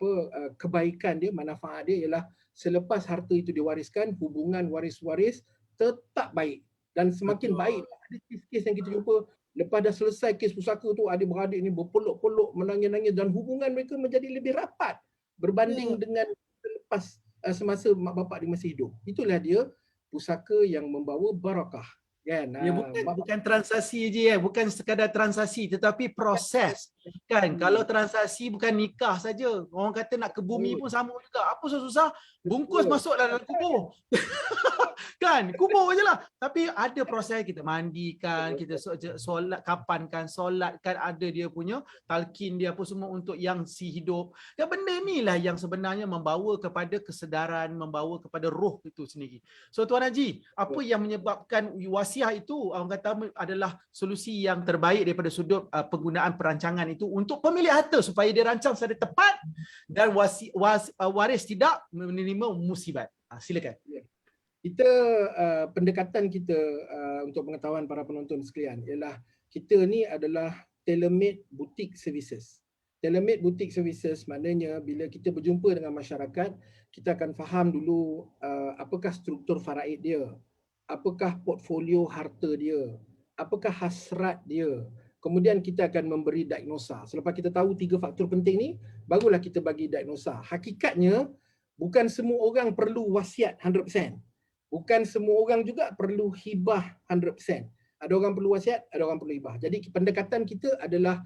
kebaikan dia, manfaat dia ialah selepas harta itu diwariskan, hubungan waris-waris tetap baik dan semakin baik. Ada kes-kes yang kita jumpa lepas dah selesai kes pusaka tu, adik-beradik ni berpeluk-peluk, menangis-nangis dan hubungan mereka menjadi lebih rapat berbanding dengan selepas semasa mak bapak dia masih hidup. Itulah dia pusaka yang membawa barakah. Kan? Ya, bukan transaksi je ya, bukan sekadar transaksi tetapi proses. Kan, kalau transaksi bukan nikah saja. Orang kata nak ke bumi pun sama juga. Apa susah-susah? Bungkus masuklah dalam kubur. Kan, kubur je lah. Tapi ada proses, kita mandikan, kita solat, kapankan, solatkan, ada dia punya talqin dia apa semua untuk yang si hidup. Dan benda inilah yang sebenarnya membawa kepada kesedaran, membawa kepada roh itu sendiri. So Tuan Haji, apa yang menyebabkan wasiat itu orang kata adalah solusi yang terbaik daripada sudut penggunaan perancangan itu untuk pemilik harta supaya dia rancang secara tepat dan waris tidak menerima musibat. Silakan. Kita pendekatan kita untuk pengetahuan para penonton sekalian ialah kita ni adalah tailor-made boutique services. Tailor-made boutique services maknanya bila kita berjumpa dengan masyarakat, kita akan faham dulu apakah struktur faraid dia, apakah portfolio harta dia, apakah hasrat dia. Kemudian kita akan memberi diagnosa. Selepas kita tahu 3 faktor penting ni, barulah kita bagi diagnosa. Hakikatnya bukan semua orang perlu wasiat 100%. Bukan semua orang juga perlu hibah 100%. Ada orang perlu wasiat, ada orang perlu hibah. Jadi pendekatan kita adalah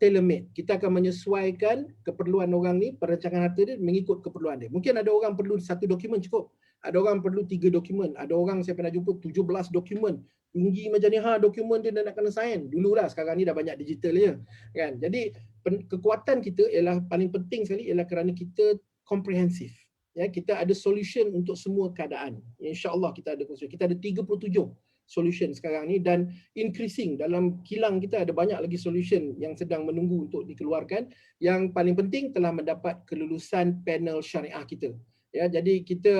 tailor-made. Kita akan menyesuaikan keperluan orang ni, perancangan harta dia mengikut keperluan dia. Mungkin ada orang perlu 1 dokumen cukup. Ada orang perlu 3 dokumen. Ada orang saya pernah jumpa 17 dokumen. Tinggi macam ni, dokumen dia nak kena sign. Dululah, sekarang ni dah banyak digital je. Kan? Jadi kekuatan kita ialah paling penting sekali ialah kerana kita komprehensif. Ya, kita ada solution untuk semua keadaan. InsyaAllah kita ada solution. Kita ada 37 solution sekarang ni dan increasing. Dalam kilang kita ada banyak lagi solution yang sedang menunggu untuk dikeluarkan. Yang paling penting telah mendapat kelulusan panel syariah kita. Ya, jadi kita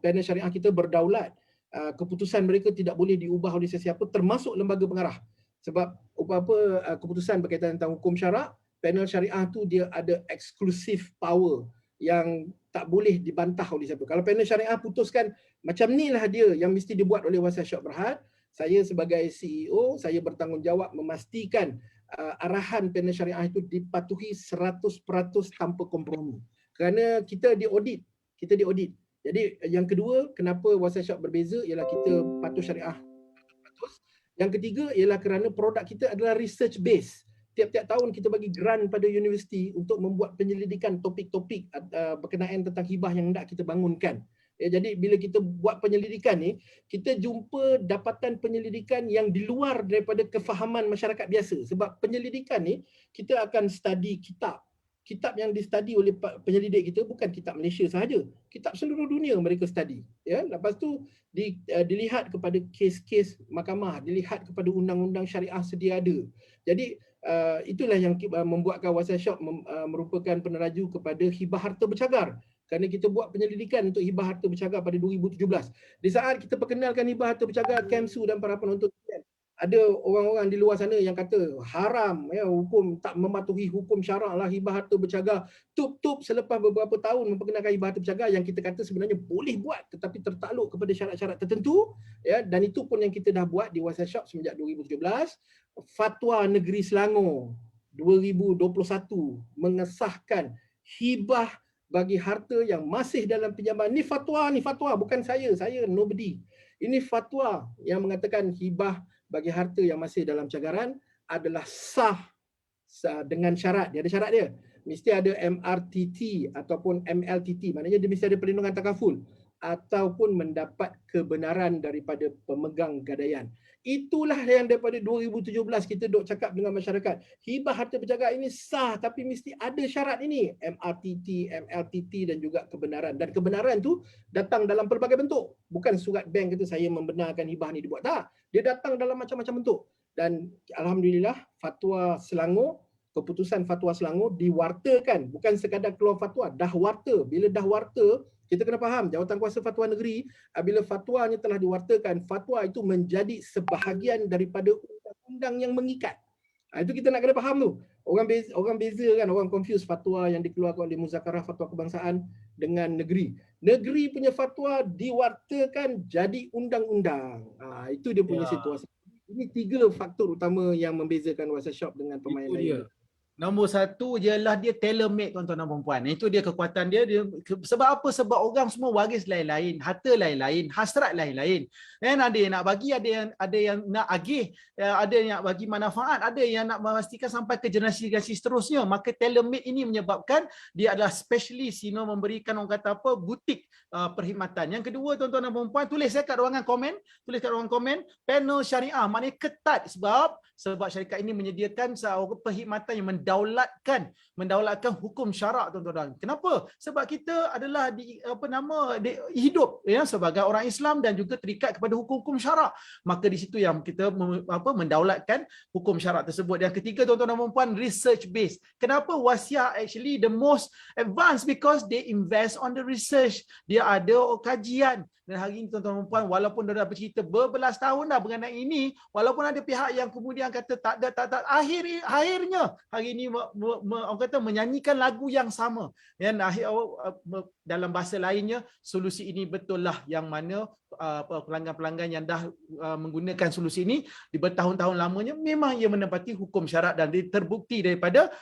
panel syariah kita berdaulat. Keputusan mereka tidak boleh diubah oleh sesiapa termasuk lembaga pengarah. Sebab apa-apa keputusan berkaitan tentang hukum syarak, panel syariah tu dia ada exclusive power yang tak boleh dibantah oleh siapa. Kalau panel syariah putuskan macam ni lah dia yang mesti dibuat oleh Wasiat Syok Berhad, saya sebagai CEO, saya bertanggungjawab memastikan arahan panel syariah itu dipatuhi 100% tanpa kompromi. Kerana kita diaudit. Jadi yang kedua, kenapa Wasiat Syok berbeza ialah kita patuh syariah 100%. Yang ketiga ialah kerana produk kita adalah research based. Tiap-tiap tahun kita bagi grant pada universiti untuk membuat penyelidikan topik-topik berkenaan tentang hibah yang hendak kita bangunkan. Ya, jadi bila kita buat penyelidikan ni, kita jumpa dapatan penyelidikan yang di luar daripada kefahaman masyarakat biasa. Sebab penyelidikan ni, kita akan study kitab. Kitab yang di-study oleh penyelidik kita bukan kitab Malaysia sahaja. Kitab seluruh dunia mereka study. Ya, lepas tu dilihat kepada kes-kes mahkamah, dilihat kepada undang-undang syariah sedia ada. Jadi itulah yang membuatkan Wasiat Syok merupakan peneraju kepada hibah harta bercagar. Kerana kita buat penyelidikan untuk hibah harta bercagar pada 2017. Di saat kita perkenalkan hibah harta bercagar, KMSU dan para penonton, ada orang-orang di luar sana yang kata haram, ya, hukum tak mematuhi hukum syarak lah hibah harta bercagar. Tup-tup selepas beberapa tahun memperkenalkan hibah harta bercagar yang kita kata sebenarnya boleh buat tetapi tertakluk kepada syarat-syarat tertentu, ya, dan itu pun yang kita dah buat di Wasiat Syok semenjak 2017. Fatwa Negeri Selangor 2021 mengesahkan hibah bagi harta yang masih dalam pinjaman. Ni fatwa bukan saya nobody. Ini fatwa yang mengatakan hibah bagi harta yang masih dalam cagaran adalah sah dengan syarat. Dia ada syarat dia. Mesti ada MRTT ataupun MLTT. Maknanya dia mesti ada perlindungan takaful ataupun mendapat kebenaran daripada pemegang gadaian. Itulah yang daripada 2017 kita duk cakap dengan masyarakat. Hibah harta bercagar ini sah tapi mesti ada syarat ini. MRTT, MLTT dan juga kebenaran. Dan kebenaran tu datang dalam pelbagai bentuk. Bukan surat bank kata saya membenarkan hibah ni dibuat. Tak. Dia datang dalam macam-macam bentuk. Dan alhamdulillah fatwa Selangor, keputusan fatwa Selangor diwartakan. Bukan sekadar keluar fatwa, dah warta. Bila dah warta, Kita kena faham, Jawatankuasa Fatwa Negeri apabila fatwanya telah diwartakan, fatwa itu menjadi sebahagian daripada undang-undang yang mengikat. Itu kita nak kena faham tu. Orang beza kan, orang confuse fatwa yang dikeluarkan oleh Muzakarah Fatwa Kebangsaan dengan negeri. Negeri punya fatwa diwartakan jadi undang-undang. Itu dia punya situasi. Ini 3 faktor utama yang membezakan WhatsApp Shop dengan pemain Itu lain. dia. Nombor 1 ialah dia tailor made tuan-tuan dan puan. Itu dia kekuatan dia. Sebab apa? Sebab orang semua waris lain-lain, harta lain-lain, hasrat lain-lain. Dan ada yang nak bagi, ada yang nak agih, ada yang nak bagi manfaat, ada yang nak memastikan sampai ke generasi-generasi seterusnya. Maka tailor made ini menyebabkan dia adalah specialist, memberikan orang kata apa, butik perkhidmatan. Yang kedua tuan-tuan dan puan, tulis kat ruangan komen, panel syariah, maknanya ketat sebab syarikat ini menyediakan perkhidmatan yang mendaulatkan hukum syarak tuan-tuan. Kenapa? Sebab kita adalah hidup sebagai orang Islam dan juga terikat kepada hukum-hukum syarak. Maka di situ yang kita mendaulatkan hukum syarak tersebut. Yang ketiga tuan-tuan dan puan, research based. Kenapa Wasiah actually the most advanced? Because they invest on the research. Dia ada kajian. Dan hari ini tuan-tuan dan puan, walaupun dah bercerita berbelas tahun dah mengenai ini, walaupun ada pihak yang kemudian kata tak ada, akhirnya hari ini orang kata menyanyikan lagu yang sama. Dan dalam bahasa lainnya, solusi ini betul lah yang mana pelanggan-pelanggan yang dah menggunakan solusi ini di bertahun-tahun lamanya memang ia menepati hukum syarak dan terbukti daripada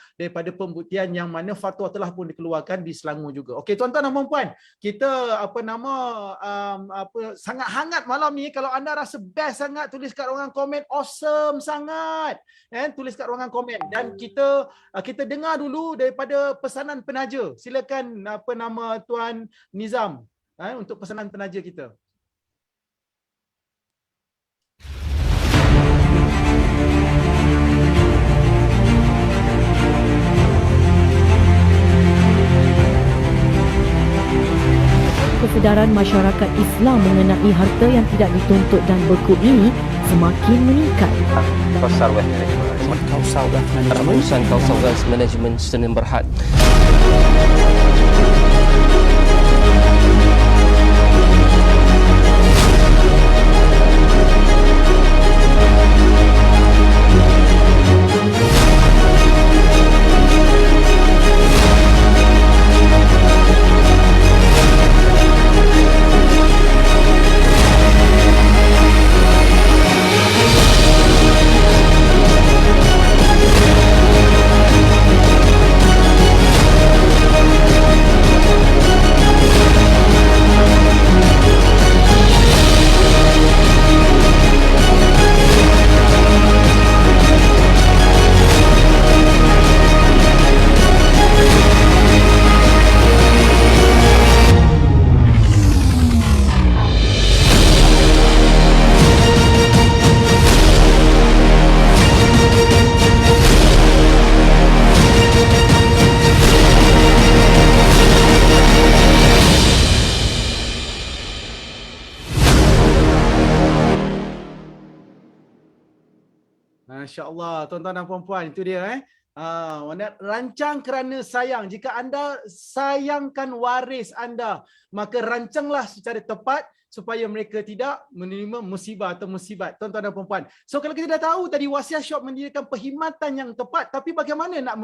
pembuktian yang mana fatwa telah pun dikeluarkan di Selangor juga. Okey tuan-tuan dan puan, kita sangat hangat malam ni. Kalau anda rasa best sangat, tulis kat ruangan komen awesome sangat. Tulis kat ruangan komen dan kita dengar dulu daripada pesanan penaja. Silakan Tuan Nizam untuk pesanan penaja kita. Kesedaran masyarakat Islam mengenai harta yang tidak dituntut dan beku ini semakin meningkat. Kausar Wealth Management. Perusahaan Kausar Wealth Management Senin Berhad. Masya-Allah, tuan-tuan dan puan-puan, itu dia rancang kerana sayang. Jika anda sayangkan waris anda, maka rancanglah secara tepat supaya mereka tidak menerima musibah atau musibat. Tuan-tuan dan puan-puan. So kalau kita dah tahu tadi Wasiah Shop menyediakan perkhidmatan yang tepat, tapi bagaimana nak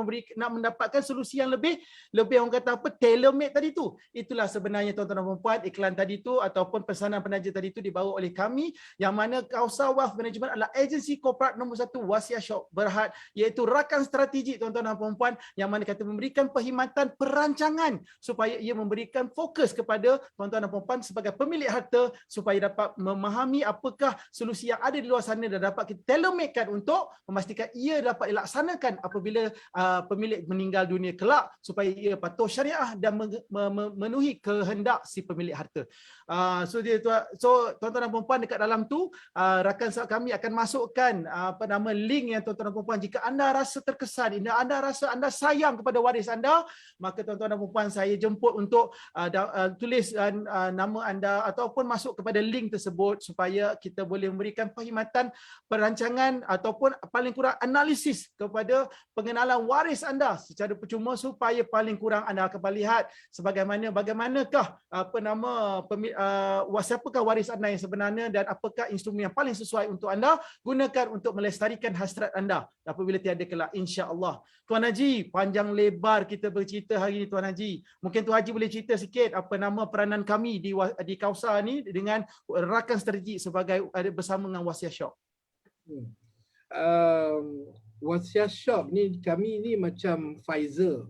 mendapatkan solusi yang lebih orang kata apa, tailor made tadi tu. Itulah sebenarnya tuan-tuan dan puan-puan, iklan tadi tu ataupun pesanan penaja tadi tu dibawa oleh kami, yang mana Kausar Wealth Management adalah agensi korporat nombor 1 Wasiah Shop Berhad, iaitu rakan strategik tuan-tuan dan puan-puan, yang mana kata memberikan perkhidmatan perancangan supaya ia memberikan fokus kepada tuan-tuan dan puan-puan sebagai pemilik harta, supaya dapat memahami apakah solusi yang ada di luar sana dan dapat kita tailor-madekan untuk memastikan ia dapat dilaksanakan apabila pemilik meninggal dunia kelak, supaya ia patuh syariah dan memenuhi kehendak si pemilik harta. So tuan-tuan dan puan-puan, dekat dalam tu rakan kami akan masukkan link yang tuan-tuan dan puan-puan, jika anda rasa terkesan, anda rasa anda sayang kepada waris anda, maka tuan-tuan dan puan-puan saya jemput untuk tulis nama anda ataupun ataupun masuk kepada link tersebut supaya kita boleh memberikan perkhidmatan perancangan ataupun paling kurang analisis kepada pengenalan waris anda secara percuma supaya paling kurang anda akan lihat bagaimanakah siapakah waris anda yang sebenarnya dan apakah instrumen yang paling sesuai untuk anda gunakan untuk melestarikan hasrat anda apabila tiada kelak, insya-Allah. Tuan Haji, panjang lebar kita bercerita hari ini Tuan Haji. Mungkin Tuan Haji boleh cerita sikit peranan kami di Kausar ni dengan rakan strategi sebagai bersama dengan Wasiat Shop. Wasiat Shop ni, kami ni macam Pfizer.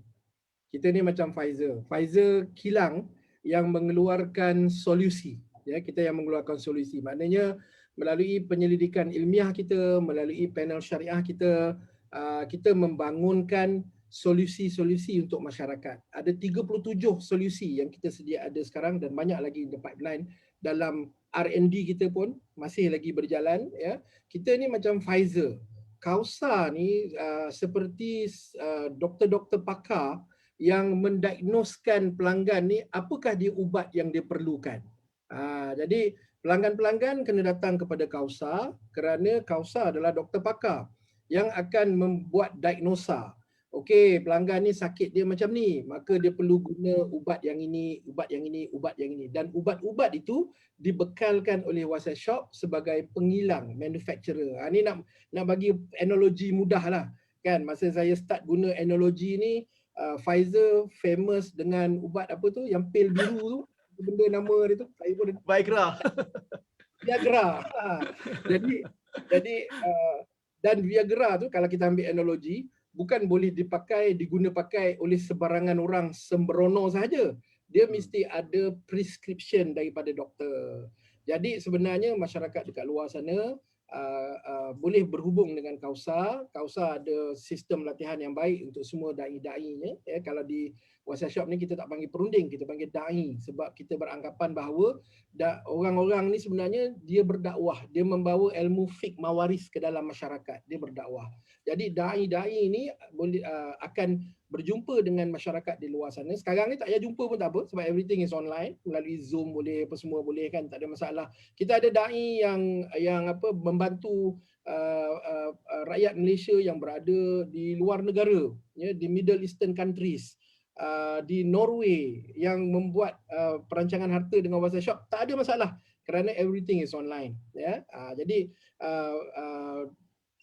Kita ni macam Pfizer. Pfizer kilang yang mengeluarkan solusi. Ya, kita yang mengeluarkan solusi. Maknanya melalui penyelidikan ilmiah kita, melalui panel syariah kita, kita membangunkan solusi-solusi untuk masyarakat. Ada 37 solusi yang kita sedia ada sekarang dan banyak lagi di pipeline. Dalam R&D kita pun masih lagi berjalan. Ya. Kita ni macam Pfizer. Kausar ni seperti doktor-doktor pakar yang mendiagnoskan pelanggan ni apakah dia ubat yang dia perlukan. Jadi pelanggan-pelanggan kena datang kepada Kausar kerana Kausar adalah doktor pakar yang akan membuat diagnosa. Okey, pelanggan ni sakit dia macam ni, maka dia perlu guna ubat yang ini, ubat yang ini, ubat yang ini. Dan ubat-ubat itu dibekalkan oleh Wasiat Shop sebagai pengilang manufacturer. Ini nak bagi analogi mudah lah. Kan, masa saya start guna analogi ni, Pfizer famous dengan ubat apa tu, yang pil biru tu, benda nama dia tu, saya pun Viagra. Viagra. Jadi dan Viagra tu kalau kita ambil analogi, bukan boleh diguna pakai oleh sebarangan orang sembrono sahaja. Dia mesti ada prescription daripada doktor. Jadi sebenarnya masyarakat dekat luar sana boleh berhubung dengan Kausar. Kausar ada sistem latihan yang baik untuk semua dai-dainya. Ya, kalau di Wasiat Shop ni kita tak panggil perunding, kita panggil dai sebab kita beranggapan bahawa orang-orang ni sebenarnya dia berdakwah, dia membawa ilmu fiqh mawaris ke dalam masyarakat, dia berdakwah. Jadi dai-dai ni boleh akan berjumpa dengan masyarakat di luar sana. Sekarang ni tak payah jumpa pun tak apa sebab everything is online, melalui Zoom boleh, apa semua boleh kan, tak ada masalah. Kita ada dai yang membantu rakyat Malaysia yang berada di luar negara, ya, di Middle Eastern countries. Di Norway yang membuat perancangan harta dengan Wasiat Shop, tak ada masalah kerana everything is online. Ya, jadi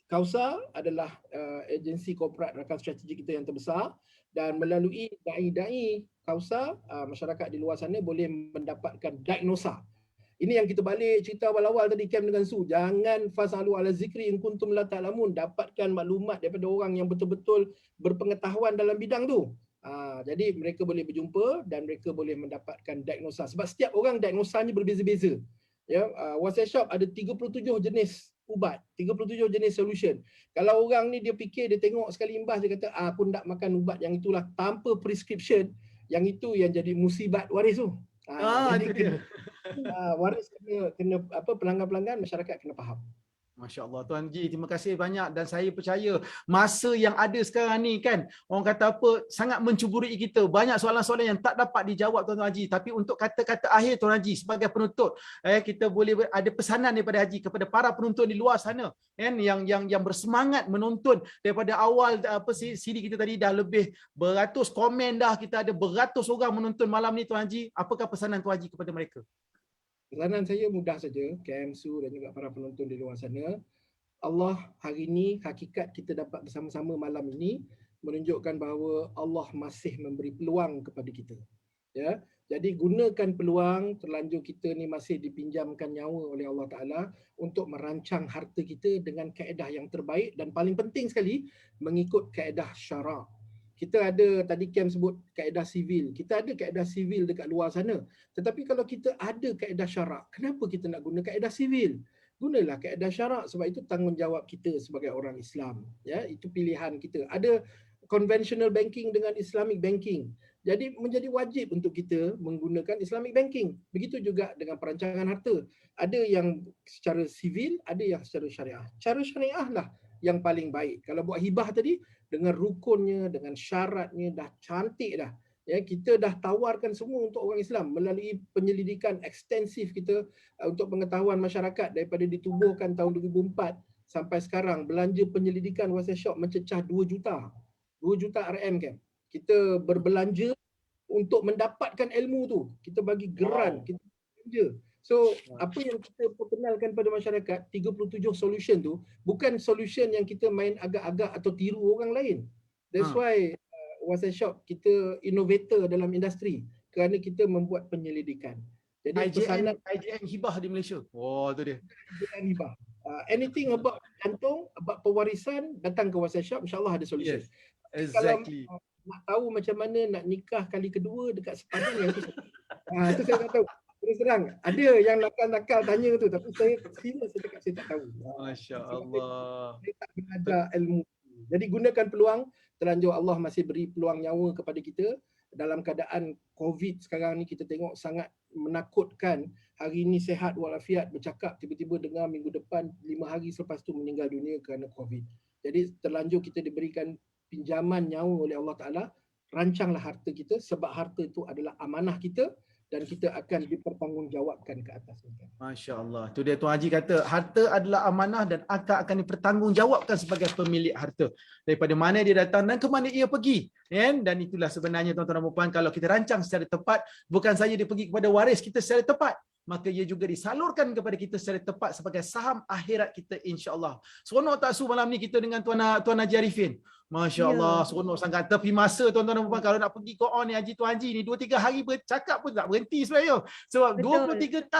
Kausar adalah agensi korporat rakan strategi kita yang terbesar dan melalui dai-dai Kausar, masyarakat di luar sana boleh mendapatkan diagnosa. Ini yang kita balik cerita awal-awal tadi camp dengan Su. Jangan fasalu ala zikri in kuntum la ta'lamun, dapatkan maklumat daripada orang yang betul-betul berpengetahuan dalam bidang tu. Jadi mereka boleh berjumpa dan mereka boleh mendapatkan diagnosa. Sebab setiap orang diagnosanya berbeza-beza. Ya, Wasiat Shop ada 37 jenis ubat, 37 jenis solution. Kalau orang ni dia fikir, dia tengok sekali imbas, dia kata aku nak makan ubat yang itulah tanpa prescription, yang itu yang jadi musibat waris tu. Jadi waris kena pelanggan-pelanggan masyarakat kena faham. Masya Allah, Tuan Haji, terima kasih banyak dan saya percaya masa yang ada sekarang ni kan, orang kata apa, sangat mencuburi kita. Banyak soalan-soalan yang tak dapat dijawab Tuan Haji, tapi untuk kata-kata akhir Tuan Haji sebagai penutup, kita boleh ada pesanan daripada Haji kepada para penonton di luar sana kan, yang bersemangat menonton daripada awal CD kita tadi dah lebih beratus komen dah, kita ada beratus orang menonton malam ni Tuan Haji. Apakah pesanan Tuan Haji kepada mereka? Pesanan saya mudah saja, KM Su dan juga para penonton di luar sana. Allah hari ini, hakikat kita dapat bersama-sama malam ini menunjukkan bahawa Allah masih memberi peluang kepada kita. Ya, jadi gunakan peluang, terlanjur kita ni masih dipinjamkan nyawa oleh Allah Ta'ala untuk merancang harta kita dengan kaedah yang terbaik dan paling penting sekali mengikut kaedah syarak. Kita ada, tadi Cam sebut kaedah sivil. Kita ada kaedah sivil dekat luar sana. Tetapi kalau kita ada kaedah syarak, kenapa kita nak guna kaedah sivil? Gunalah kaedah syarak sebab itu tanggungjawab kita sebagai orang Islam. Ya, itu pilihan kita. Ada conventional banking dengan Islamic banking. Jadi menjadi wajib untuk kita menggunakan Islamic banking. Begitu juga dengan perancangan harta. Ada yang secara sivil, ada yang secara syariah. Cara syariah lah yang paling baik. Kalau buat hibah tadi, dengan rukunnya, dengan syaratnya, dah cantik dah. Ya, kita dah tawarkan semua untuk orang Islam melalui penyelidikan ekstensif kita untuk pengetahuan masyarakat daripada ditubuhkan tahun 2004 sampai sekarang. Belanja penyelidikan WhatsApp Shop mencecah 2 juta. 2 juta RM kan. Kita berbelanja untuk mendapatkan ilmu tu. Kita bagi geran, kita belanja. So, apa yang kita perkenalkan pada masyarakat, 37 solution tu, bukan solution yang kita main agak-agak atau tiru orang lain. That's why WhatsApp Shop kita innovator dalam industri kerana kita membuat penyelidikan. Jadi pesanan IJN hibah di Malaysia. Oh, tu dia. IJN hibah. Anything about jantung, about pewarisan, datang ke WhatsApp Shop, insyaAllah ada solution. Yes, exactly. Kalau nak tahu macam mana nak nikah kali kedua dekat sepadan, yang tu itu saya tak tahu. Terus terang, ada yang nakal-nakal tanya tu, tapi saya serius, saya cakap saya tak tahu. Masya Allah. Saya tak belajar ilmu. Jadi gunakan peluang, terlanjur Allah masih beri peluang nyawa kepada kita. Dalam keadaan COVID sekarang ni kita tengok sangat menakutkan. Hari ni sihat walafiat, bercakap tiba-tiba dengar minggu depan 5 hari selepas tu meninggal dunia kerana COVID. Jadi terlanjur kita diberikan pinjaman nyawa oleh Allah Ta'ala. Rancanglah harta kita sebab harta itu adalah amanah kita dan kita akan dipertanggungjawabkan ke atas. Masya Allah. Tu dia Tuan Haji kata, harta adalah amanah dan akan dipertanggungjawabkan sebagai pemilik harta. Daripada mana dia datang dan ke mana ia pergi. Dan itulah sebenarnya tuan-tuan dan puan, kalau kita rancang secara tepat, bukan saja dia pergi kepada waris kita secara tepat, maka ia juga disalurkan kepada kita secara tepat sebagai saham akhirat kita, insya-Allah. Seronok tak Su malam ni kita dengan Tuan Haji Arifin? Masya Allah, seronok sangat. Tapi masa tuan-tuan dan puan, kalau nak pergi go on ni Tuan Haji ni 2-3 hari bercakap pun tak berhenti sebenarnya. Sebab 23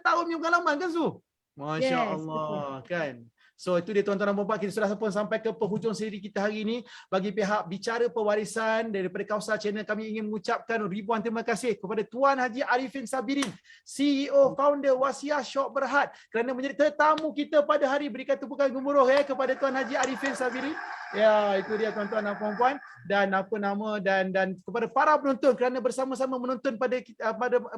tahun punya pengalaman kan Su? Masya Allah, kan. So itu dia tuan-tuan dan puan, kita sudah pun sampai ke penghujung siri kita hari ini. Bagi pihak bicara pewarisan daripada Kausar Channel, kami ingin mengucapkan ribuan terima kasih kepada Tuan Haji Arifin Sabirin, CEO founder Wasiah Shop Berhad, kerana menjadi tetamu kita pada hari. Berikan tepukan gemuruh kepada Tuan Haji Arifin Sabirin. Ya, itu dia tuan-tuan dan puan-puan, dan apa nama dan kepada para penonton kerana bersama-sama menonton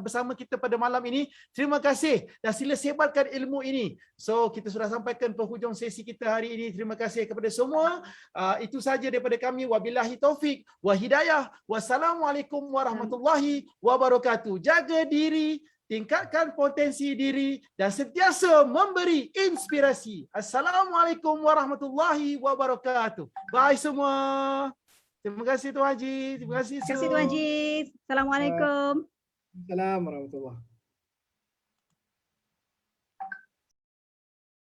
bersama kita pada malam ini. Terima kasih dan sila sebarkan ilmu ini. So kita sudah sampaikan penghujung sesi kita hari ini. Terima kasih kepada semua. Itu saja daripada kami. Wabillahi taufik wa hidayah. Wassalamualaikum warahmatullahi wabarakatuh. Jaga diri, tingkatkan potensi diri dan sentiasa memberi inspirasi. Assalamualaikum warahmatullahi wabarakatuh. Bye semua. Terima kasih Tuan Haji. Terima kasih. Terima kasih Tuan Haji. Assalamualaikum. Assalamualaikum warahmatullahi wabarakatuh.